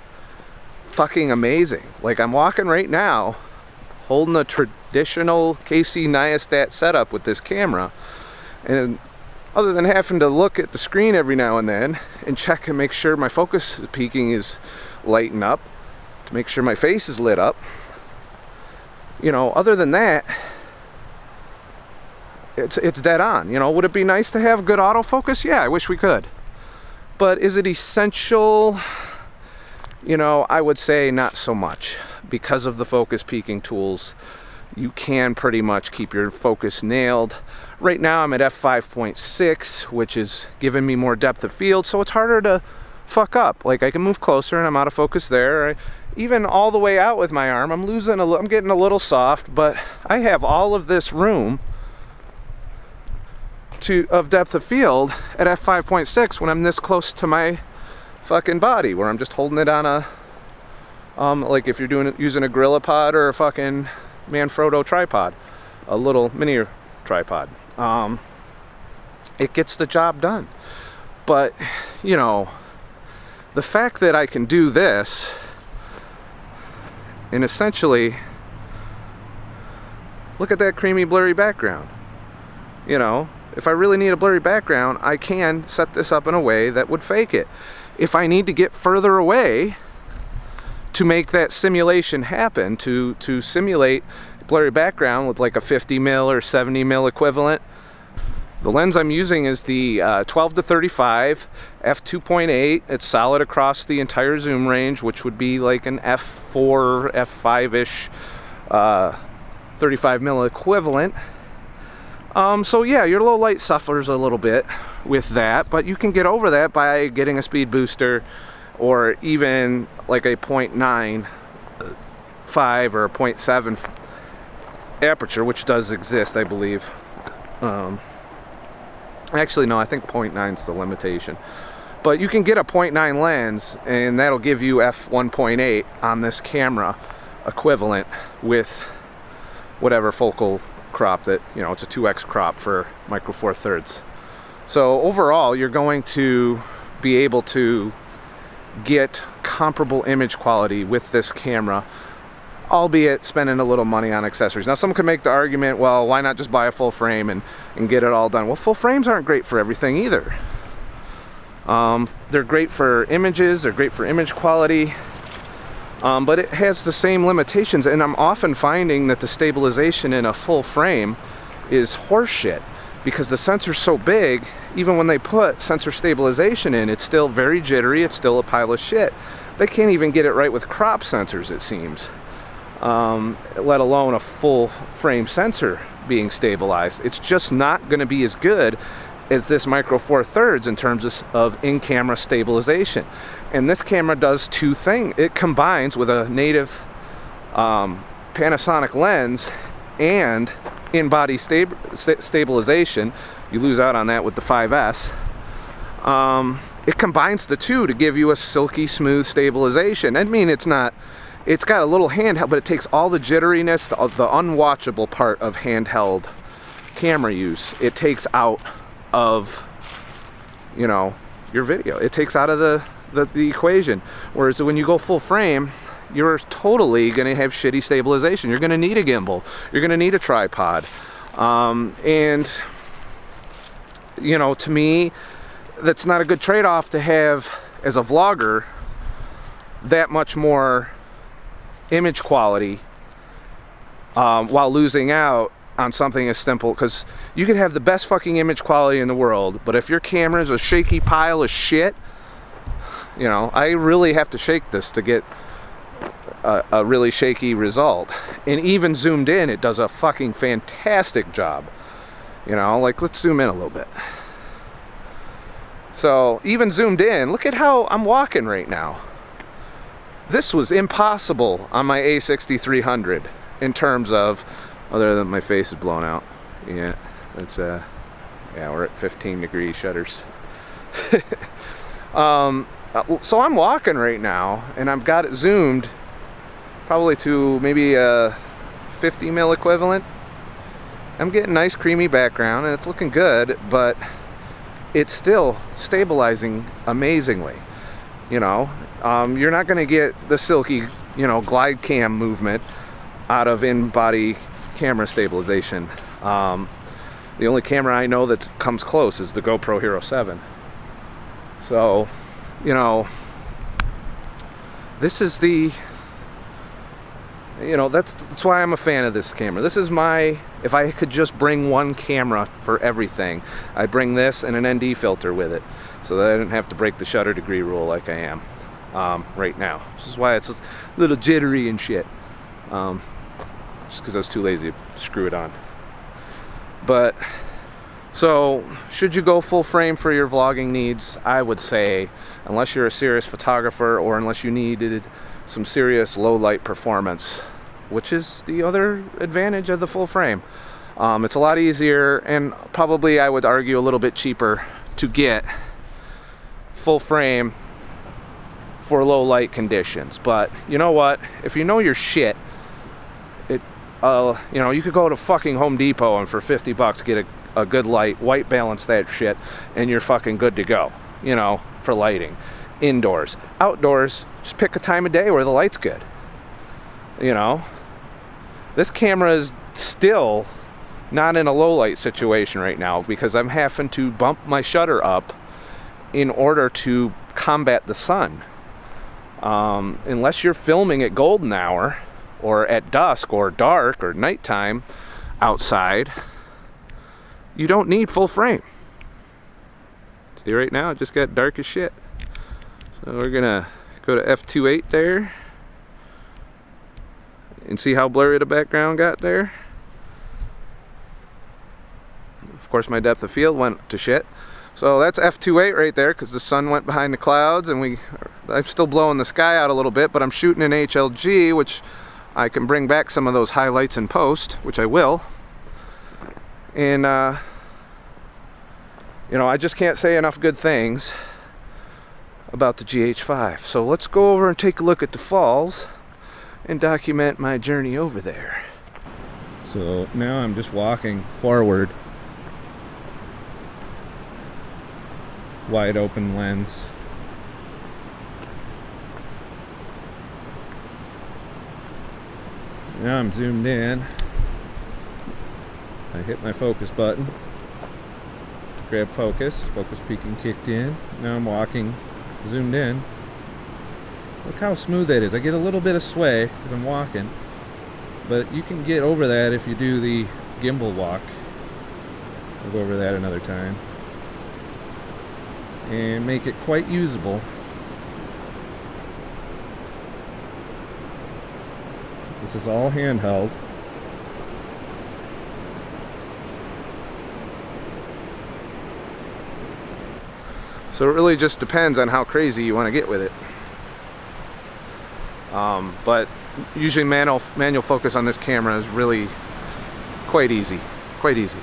fucking amazing. Like, I'm walking right now holding a traditional KC Niostat setup with this camera, and other than having to look at the screen every now and then and check and make sure my focus peaking is lighting up, to make sure my face is lit up, you know, other than that, it's dead on. You know, would it be nice to have good autofocus? Yeah, I wish we could. But is it essential? You know, I would say not so much. Because of the focus peaking tools, you can pretty much keep your focus nailed. Right now I'm at f5.6, which is giving me more depth of field, so it's harder to fuck up. Like, I can move closer and I'm out of focus there. Even all the way out with my arm, I'm getting a little soft, but I have all of this room of depth of field at f5.6 when I'm this close to my fucking body, where I'm just holding it on a like if you're using a GorillaPod or a fucking Manfrotto tripod, a little mini tripod. It gets the job done. But you know, the fact that I can do this and essentially look at that creamy blurry background, you know, if I really need a blurry background, I can set this up in a way that would fake it. If I need to get further away to make that simulation happen, to simulate blurry background with like a 50 mil or 70 mil equivalent, the lens I'm using is the 12-35 f2.8. It's solid across the entire zoom range, which would be like an f4, f5-ish 35 mil equivalent. So yeah, your low light suffers a little bit with that, but you can get over that by getting a speed booster, or even like a 0.95 or a 0.7 aperture, which does exist, I believe. Actually, no, I think 0.9 is the limitation. But you can get a 0.9 lens, and that'll give you f1.8 on this camera equivalent with whatever focal crop that, you know, it's a 2x crop for Micro Four Thirds. So overall, you're going to be able to get comparable image quality with this camera, albeit spending a little money on accessories. Now, someone could make the argument, well, why not just buy a full frame and get it all done? Well, full frames aren't great for everything either. They're great for images, they're great for image quality, But it has the same limitations, and I'm often finding that the stabilization in a full frame is horseshit because the sensor's so big. Even when they put sensor stabilization in, it's still very jittery, it's still a pile of shit. They can't even get it right with crop sensors, it seems, let alone a full frame sensor being stabilized. It's just not going to be as good as this Micro Four Thirds in terms of in-camera stabilization. And this camera does two things. It combines with a native Panasonic lens and in-body stabilization. You lose out on that with the 5S. It combines the two to give you a silky smooth stabilization. I mean, it's got a little handheld, but it takes all the jitteriness, the unwatchable part of handheld camera use. It takes out of, you know, your video. It takes out of the equation. Whereas when you go full frame, you're totally going to have shitty stabilization. You're going to need a gimbal. You're going to need a tripod. And, you know, to me, that's not a good trade-off to have, as a vlogger, that much more image quality while losing out on something as simple. Because you could have the best fucking image quality in the world, but if your camera is a shaky pile of shit, you know, I really have to shake this to get a really shaky result. And even zoomed in, it does a fucking fantastic job. You know, like, let's zoom in a little bit. So even zoomed in, look at how I'm walking right now. This was impossible on my A6300 in terms of, other than my face is blown out. Yeah, it's yeah, we're at 15-degree shutters. So I'm walking right now, and I've got it zoomed probably to maybe a 50 mil equivalent. I'm getting nice creamy background, and it's looking good, but it's still stabilizing amazingly. You know, you're not going to get the silky, you know, glide cam movement out of in-body camera stabilization. The only camera I know that comes close is the GoPro Hero 7. So, you know, this is the, you know, that's why I'm a fan of this camera. This is my, if I could just bring one camera for everything, I'd bring this and an ND filter with it, so that I didn't have to break the shutter degree rule like I am right now. Which is why it's a little jittery and shit. Just because I was too lazy to screw it on. But, so, should you go full frame for your vlogging needs? I would say, unless you're a serious photographer or unless you needed some serious low light performance, which is the other advantage of the full frame. It's a lot easier, and probably I would argue a little bit cheaper to get full frame for low light conditions. But you know what? If you know your shit, you know, you could go to fucking Home Depot and for $50 get a good light, white balance that shit, and you're fucking good to go, you know, for lighting. Indoors. Outdoors, just pick a time of day where the light's good. You know, this camera is still not in a low light situation right now because I'm having to bump my shutter up in order to combat the sun. Unless you're filming at golden hour or at dusk or dark or nighttime outside, you don't need full frame. See, right now it just got dark as shit. So we're gonna go to f2.8 there and see how blurry the background got there. Of course my depth of field went to shit. So that's f2.8 right there because the sun went behind the clouds, and I'm still blowing the sky out a little bit, but I'm shooting in HLG, which I can bring back some of those highlights in post, which I will. And you know, I just can't say enough good things about the GH5. So let's go over and take a look at the falls and document my journey over there. So now I'm just walking forward, wide open lens. Now I'm zoomed in. I hit my focus button to grab focus. Focus peaking kicked in. Now I'm walking zoomed in. Look how smooth that is. I get a little bit of sway because I'm walking, but you can get over that if you do the gimbal walk. We'll go over that another time. And make it quite usable. This is all handheld. So it really just depends on how crazy you want to get with it. But usually manual focus on this camera is really quite easy. Quite easy.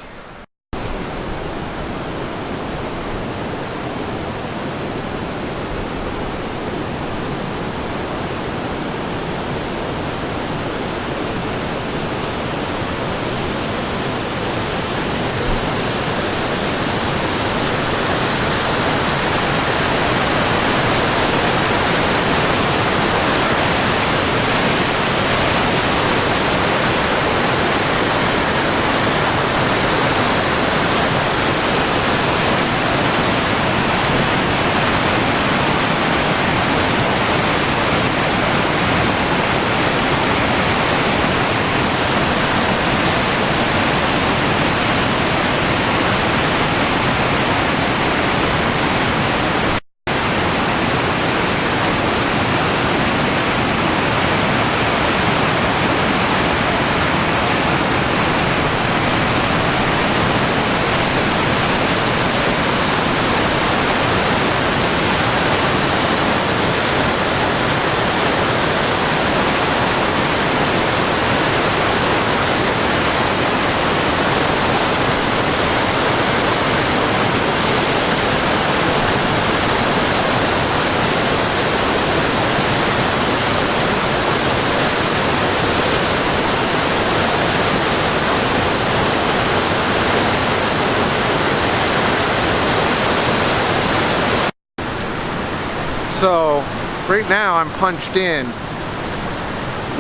So right now I'm punched in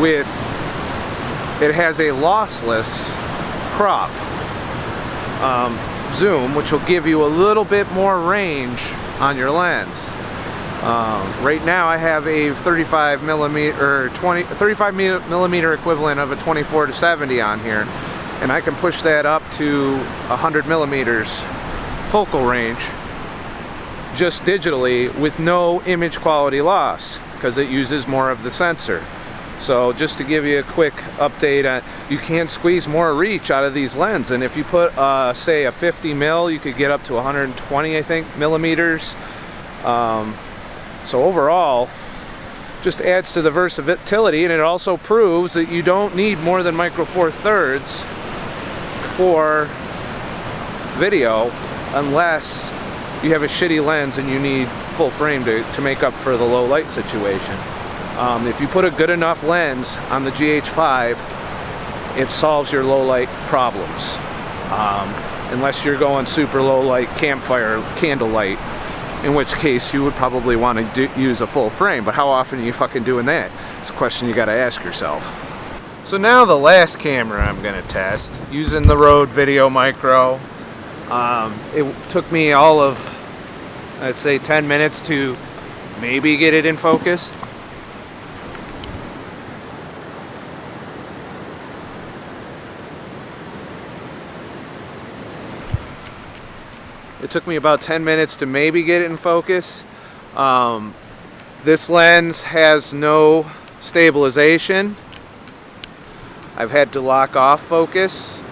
with, it has a lossless crop zoom, which will give you a little bit more range on your lens. Right now I have a 35 millimeter equivalent of a 24-70 on here, and I can push that up to 100 millimeters focal range just digitally with no image quality loss because it uses more of the sensor. So just to give you a quick update, you can squeeze more reach out of these lenses, and if you put say a 50 mil, you could get up to 120, I think, millimeters. So overall, just adds to the versatility, and it also proves that you don't need more than micro four thirds for video unless you have a shitty lens and you need full frame to make up for the low light situation. If you put a good enough lens on the GH5, it solves your low light problems. Unless you're going super low light, campfire, candlelight, in which case you would probably want to use a full frame. But how often are you fucking doing that? It's a question you got to ask yourself. So now the last camera I'm going to test, using the Rode Video Micro. It took me all of, I'd say, 10 minutes to maybe get it in focus. It took me about 10 minutes to maybe get it in focus. This lens has no stabilization. I've had to lock off focus.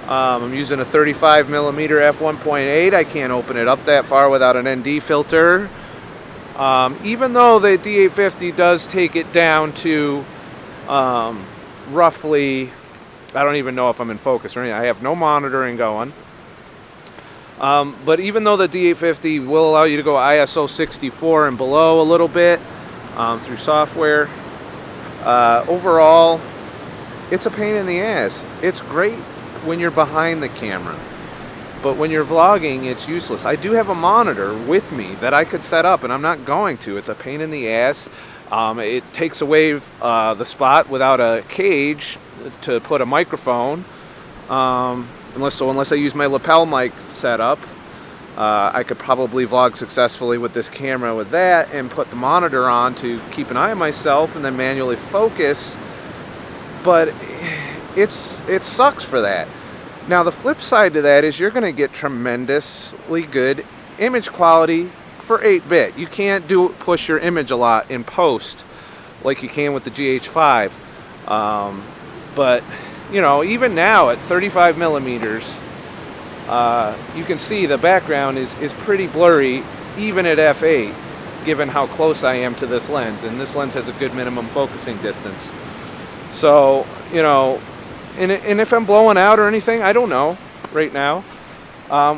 I'm using a 35 millimeter f1.8. I can't open it up that far without an ND filter. Even though the D850 does take it down to roughly, I don't even know if I'm in focus or anything. I have no monitoring going. But even though the D850 will allow you to go ISO 64 and below a little bit through software, overall, it's a pain in the ass. It's great when you're behind the camera, but when you're vlogging, it's useless. I do have a monitor with me that I could set up, and I'm not going to. It's a pain in the ass. It takes away the spot without a cage to put a microphone, unless I use my lapel mic setup. I could probably vlog successfully with this camera with that and put the monitor on to keep an eye on myself and then manually focus, but it sucks for that. Now the flip side to that is you're going to get tremendously good image quality for 8-bit. You can't push your image a lot in post like you can with the GH5, but you know, even now at 35 millimeters, you can see the background is pretty blurry even at f8, given how close I am to this lens, and this lens has a good minimum focusing distance. So, you know, and if I'm blowing out or anything, I don't know right now,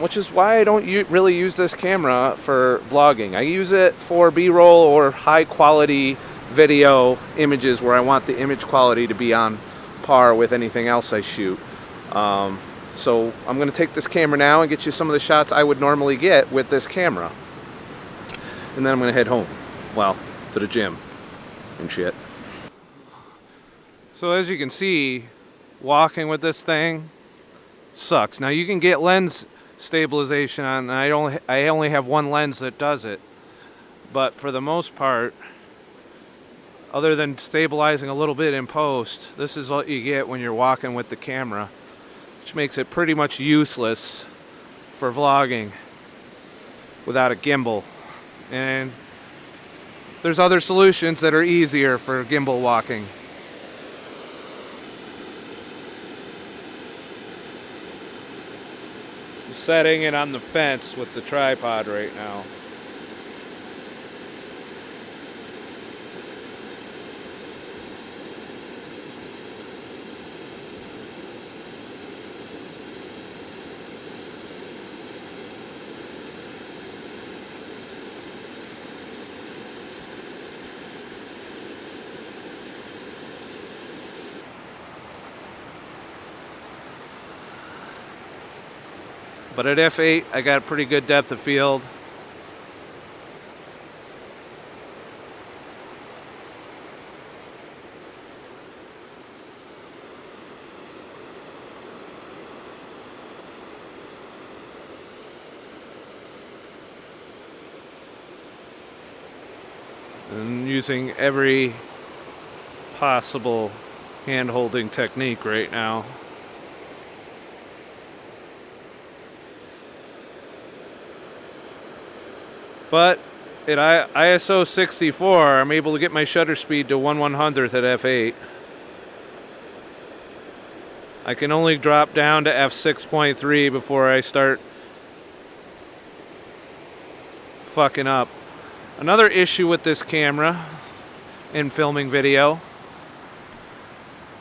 which is why I don't really use this camera for vlogging. I use it for B-roll or high quality video images where I want the image quality to be on par with anything else I shoot. So I'm going to take this camera now and get you some of the shots I would normally get with this camera. And then I'm going to head home. Well, to the gym and shit. So as you can see, walking with this thing sucks. Now you can get lens stabilization on, and I only have one lens that does it. But for the most part, other than stabilizing a little bit in post, this is what you get when you're walking with the camera, which makes it pretty much useless for vlogging without a gimbal. And there's other solutions that are easier for gimbal walking. I'm setting it on the fence with the tripod right now. But at f8, I got a pretty good depth of field. And using every possible hand-holding technique right now. But at ISO 64, I'm able to get my shutter speed to 1/100th at f8. I can only drop down to f6.3 before I start fucking up. Another issue with this camera in filming video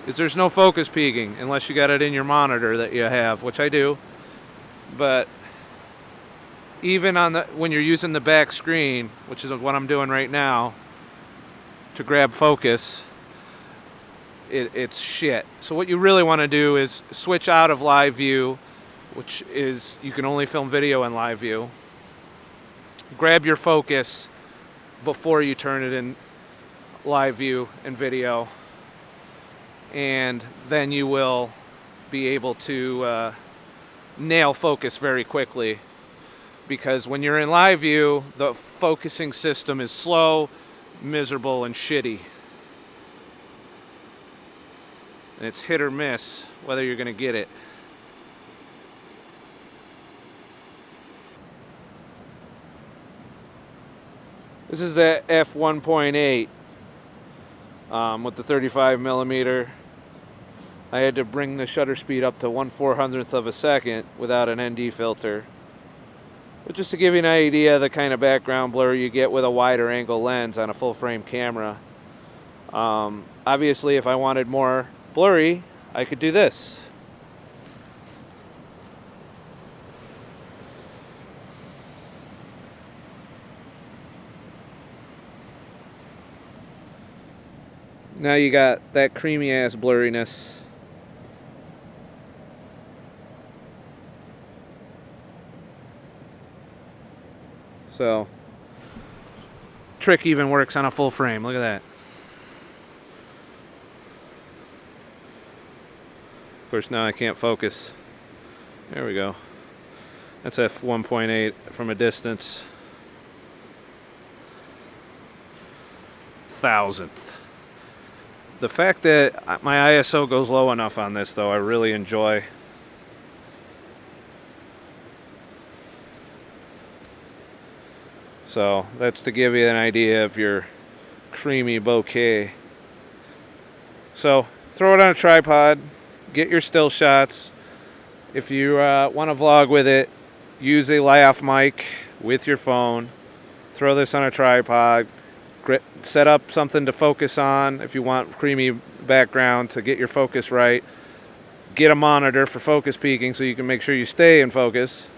is there's no focus peaking unless you got it in your monitor that you have, which I do. But even on when you're using the back screen, which is what I'm doing right now, to grab focus, it's shit. So what you really want to do is switch out of live view, which is you can only film video in live view. Grab your focus before you turn it in live view and video, and then you will be able to nail focus very quickly. Because when you're in live view, the focusing system is slow, miserable, and shitty. And it's hit or miss whether you're going to get it. This is at f1.8 with the 35 millimeter. I had to bring the shutter speed up to 1/400th of a second without an ND filter. But just to give you an idea of the kind of background blur you get with a wider angle lens on a full frame camera. Obviously, if I wanted more blurry, I could do this. Now you got that creamy ass blurriness. So, trick even works on a full frame. Look at that. Of course, now I can't focus. There we go. That's f1.8 from a distance. Thousandth. The fact that my ISO goes low enough on this, though, I really enjoy. So that's to give you an idea of your creamy bokeh. So throw it on a tripod, get your still shots. If you want to vlog with it, use a lav mic with your phone. Throw this on a tripod. Set up something to focus on if you want creamy background to get your focus right. Get a monitor for focus peaking so you can make sure you stay in focus.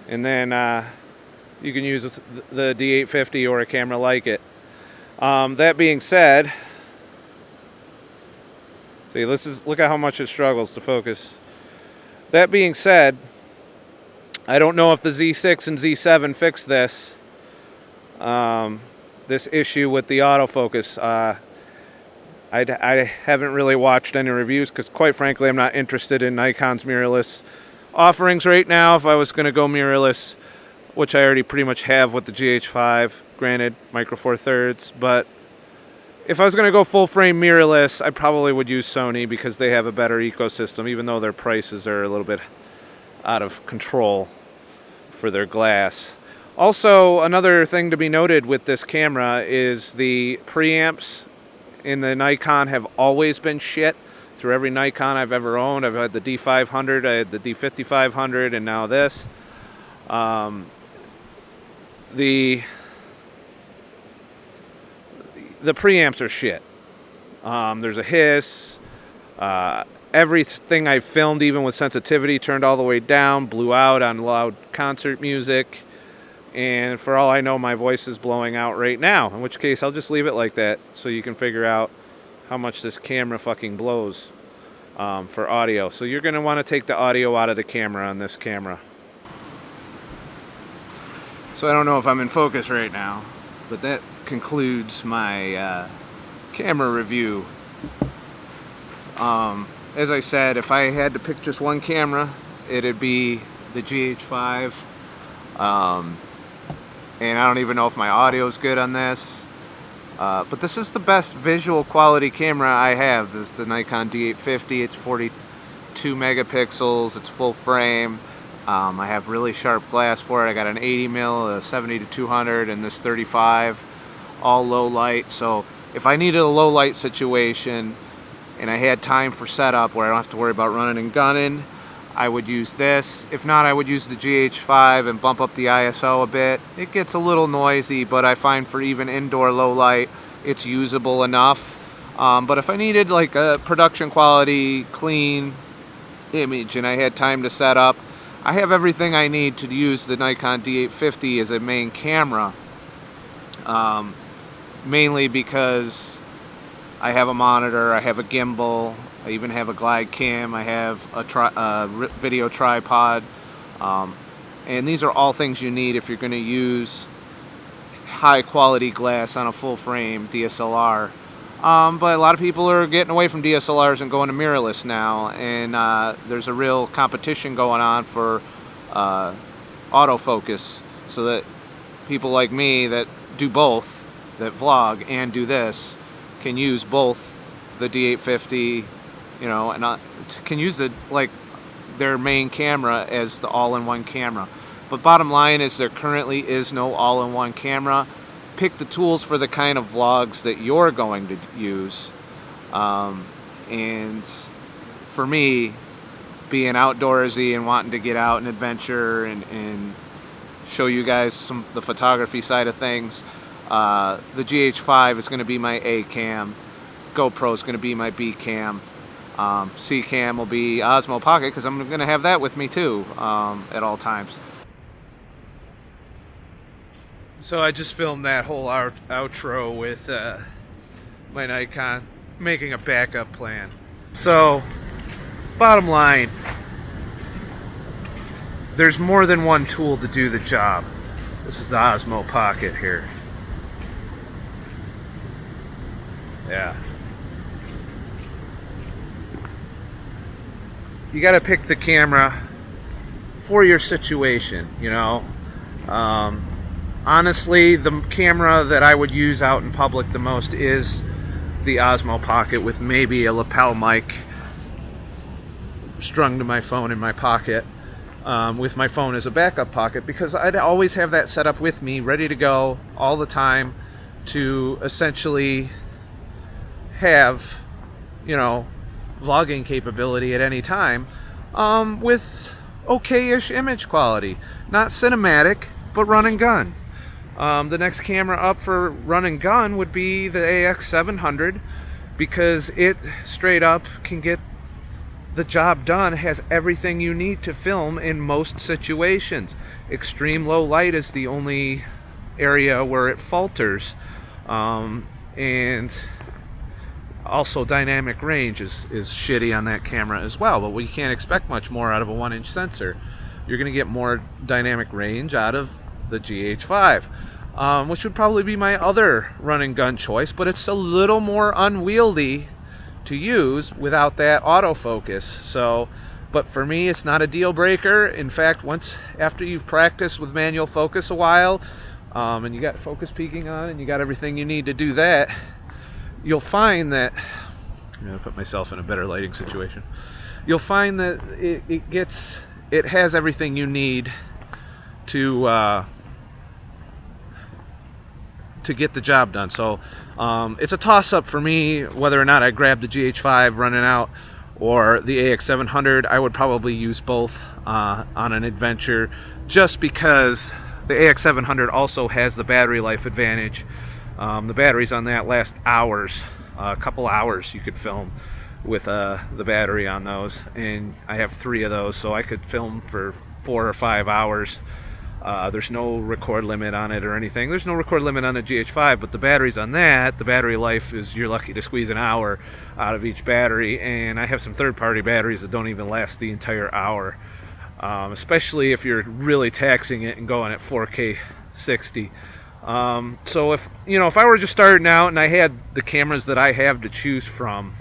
And then you can use the D850 or a camera like it. That being said, see, look at how much it struggles to focus. That being said, I don't know if the Z6 and Z7 fix this. This issue with the autofocus. I haven't really watched any reviews because, quite frankly, I'm not interested in Nikon's mirrorless offerings right now. If I was going to go mirrorless, which I already pretty much have with the GH5, granted, micro four thirds, but if I was going to go full frame mirrorless, I probably would use Sony because they have a better ecosystem, even though their prices are a little bit out of control for their glass. Also, another thing to be noted with this camera is the preamps in the Nikon have always been shit. Through every Nikon I've ever owned, I've had the D500, I had the D5500, and now this. The preamps are shit. There's a hiss. Everything I filmed, even with sensitivity, turned all the way down, blew out on loud concert music. And for all I know, my voice is blowing out right now, in which case I'll just leave it like that so you can figure out how much this camera fucking blows for audio. So you're going to want to take the audio out of the camera on this camera. So I don't know if I'm in focus right now, but that concludes my camera review. As I said, if I had to pick just one camera, it'd be the GH5. And I don't even know if my audio is good on this. But this is the best visual quality camera I have. This is the Nikon D850. It's 42 megapixels. It's full frame. I have really sharp glass for it. I got an 80mm, a 70-200, and this 35, all low light. So if I needed a low light situation and I had time for setup where I don't have to worry about running and gunning, I would use this. If not, I would use the GH5 and bump up the ISO a bit. It gets a little noisy, but I find for even indoor low light, it's usable enough. But if I needed like a production quality, clean image and I had time to set up, I have everything I need to use the Nikon D850 as a main camera. Mainly because I have a monitor, I have a gimbal, I even have a glide cam, I have a video tripod, and these are all things you need if you're going to use high quality glass on a full frame DSLR. But a lot of people are getting away from DSLRs and going to mirrorless now, and there's a real competition going on for autofocus, so that people like me that do both, that vlog and do this, can use both the D850, you know, and can use it like their main camera as the all-in-one camera. But bottom line is there currently is no all-in-one camera. Pick the tools for the kind of vlogs that you're going to use. And for me, being outdoorsy and wanting to get out and adventure and show you guys the photography side of things, the GH5 is going to be my A cam. GoPro is going to be my B cam. C cam will be Osmo Pocket because I'm going to have that with me too at all times. So I just filmed that whole outro with my Nikon, making a backup plan. So, bottom line, there's more than one tool to do the job. This is the Osmo Pocket here. Yeah. You got to pick the camera for your situation, you know. Honestly, the camera that I would use out in public the most is the Osmo Pocket, with maybe a lapel mic strung to my phone in my pocket, with my phone as a backup pocket, because I'd always have that set up with me, ready to go all the time, to essentially have, you know, vlogging capability at any time, with okay-ish image quality. Not cinematic, but run and gun. The next camera up for run and gun would be the AX700, because it straight up can get the job done, has everything you need to film in most situations. Extreme low light is the only area where it falters, and also dynamic range is shitty on that camera as well, but we can't expect much more out of a 1-inch sensor. You're going to get more dynamic range out of the GH5, which would probably be my other run and gun choice, but it's a little more unwieldy to use without that autofocus. So, but for me, it's not a deal breaker. In fact, once after you've practiced with manual focus a while, and you got focus peaking on, and you got everything you need to do that, you'll find that, I'm going to put myself in a better lighting situation, you'll find that it has everything you need to get the job done. So it's a toss-up for me whether or not I grab the GH5 running out or the AX700. I would probably use both on an adventure, just because the AX700 also has the battery life advantage. The batteries on that last hours, a couple hours you could film with the battery on those, and I have 3 of those, so I could film for 4 or 5 hours. There's no record limit on it or anything. There's no record limit on the GH5, but the batteries on that, the battery life is, you're lucky to squeeze an hour out of each battery, and I have some third-party batteries that don't even last the entire hour, especially if you're really taxing it and going at 4K 60. So if I were just starting out and I had the cameras that I have to choose from,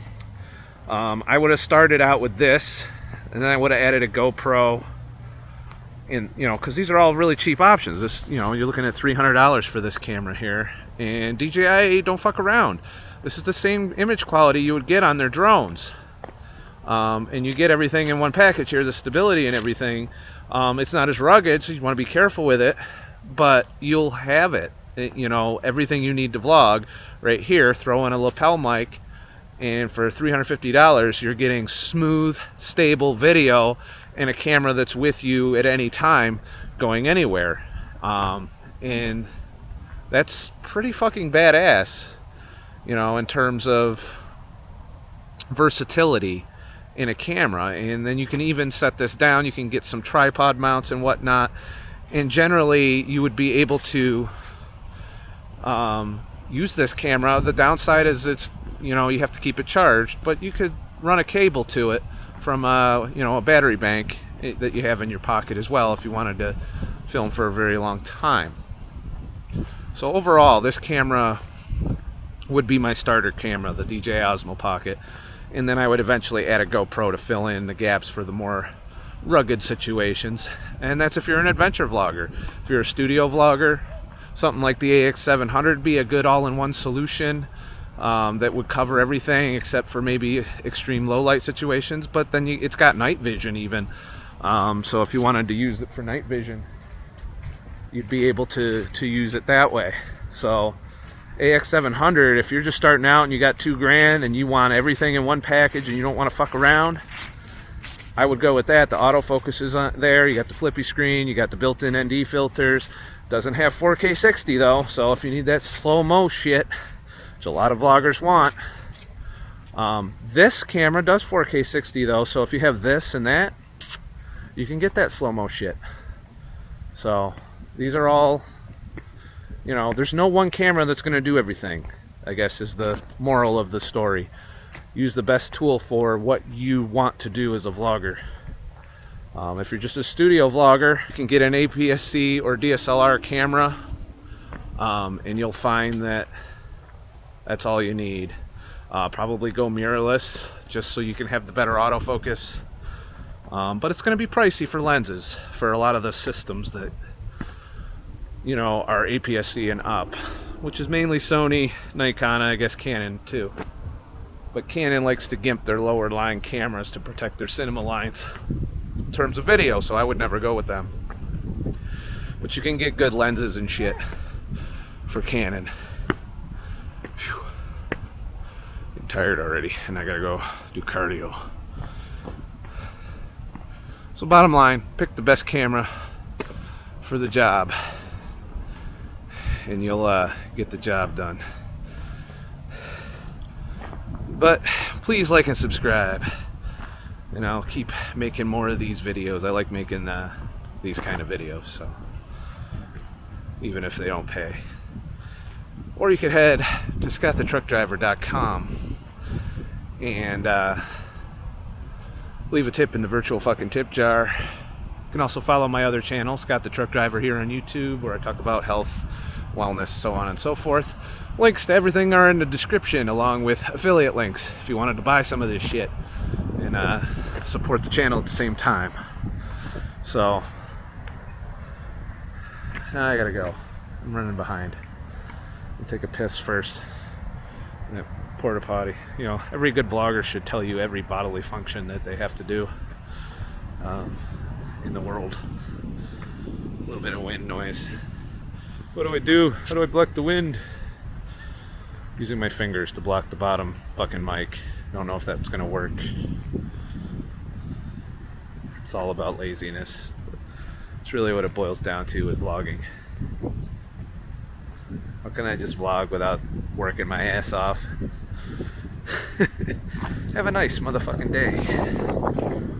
I would have started out with this, and then I would have added a GoPro. And because these are all really cheap options. This, you're looking at $300 for this camera here, and DJI don't fuck around. This is the same image quality you would get on their drones, and you get everything in one package here, the stability and everything. It's not as rugged, so you want to be careful with it, but you'll have it. Everything you need to vlog right here. Throw in a lapel mic, and for $350, you're getting smooth, stable video and a camera that's with you at any time, going anywhere. And that's pretty fucking badass, in terms of versatility in a camera. And then you can even set this down. You can get some tripod mounts and whatnot. And generally, you would be able to use this camera. The downside is you have to keep it charged, but you could run a cable to it from a battery bank that you have in your pocket as well, if you wanted to film for a very long time. So overall, this camera would be my starter camera, the DJI Osmo Pocket, and then I would eventually add a GoPro to fill in the gaps for the more rugged situations. And that's if you're an adventure vlogger. If you're a studio vlogger, something like the AX700 would be a good all-in-one solution. That would cover everything except for maybe extreme low light situations, but then it's got night vision even. So if you wanted to use it for night vision, you'd be able to use it that way. So AX700, if you're just starting out and you got $2,000 and you want everything in one package and you don't want to fuck around, I would go with that. The autofocus is on there. You got the flippy screen. You got the built-in ND filters. Doesn't have 4K 60 though, so if you need that slow-mo shit, which a lot of vloggers want. This camera does 4K 60 though, so if you have this and that, you can get that slow-mo shit. So these are all, there's no one camera that's going to do everything, I guess is the moral of the story. Use the best tool for what you want to do as a vlogger. If you're just a studio vlogger, you can get an APS-C or DSLR camera, and you'll find that that's all you need. Probably go mirrorless, just so you can have the better autofocus. But it's going to be pricey for lenses for a lot of the systems that, you know, are APS-C and up, which is mainly Sony, Nikon, and I guess Canon too. But Canon likes to gimp their lower line cameras to protect their cinema lines in terms of video, so I would never go with them. But you can get good lenses and shit for Canon. Whew. I'm tired already, and I gotta go do cardio. So bottom line, pick the best camera for the job, and you'll get the job done. But please like and subscribe, and I'll keep making more of these videos. I like making these kind of videos, so even if they don't pay. Or you could head to ScottTheTruckDriver.com and leave a tip in the virtual fucking tip jar. You can also follow my other channel, Scott the Truck Driver, here on YouTube, where I talk about health, wellness, so on and so forth. Links to everything are in the description, along with affiliate links if you wanted to buy some of this shit and support the channel at the same time. So I gotta go. I'm running behind. I'll take a piss first. And porta potty. You know, every good vlogger should tell you every bodily function that they have to do in the world. A little bit of wind noise. What do I do? How do I block the wind? Using my fingers to block the bottom fucking mic. Don't know if that's gonna work. It's all about laziness. It's really what it boils down to with vlogging. How can I just vlog without working my ass off? Have a nice motherfucking day.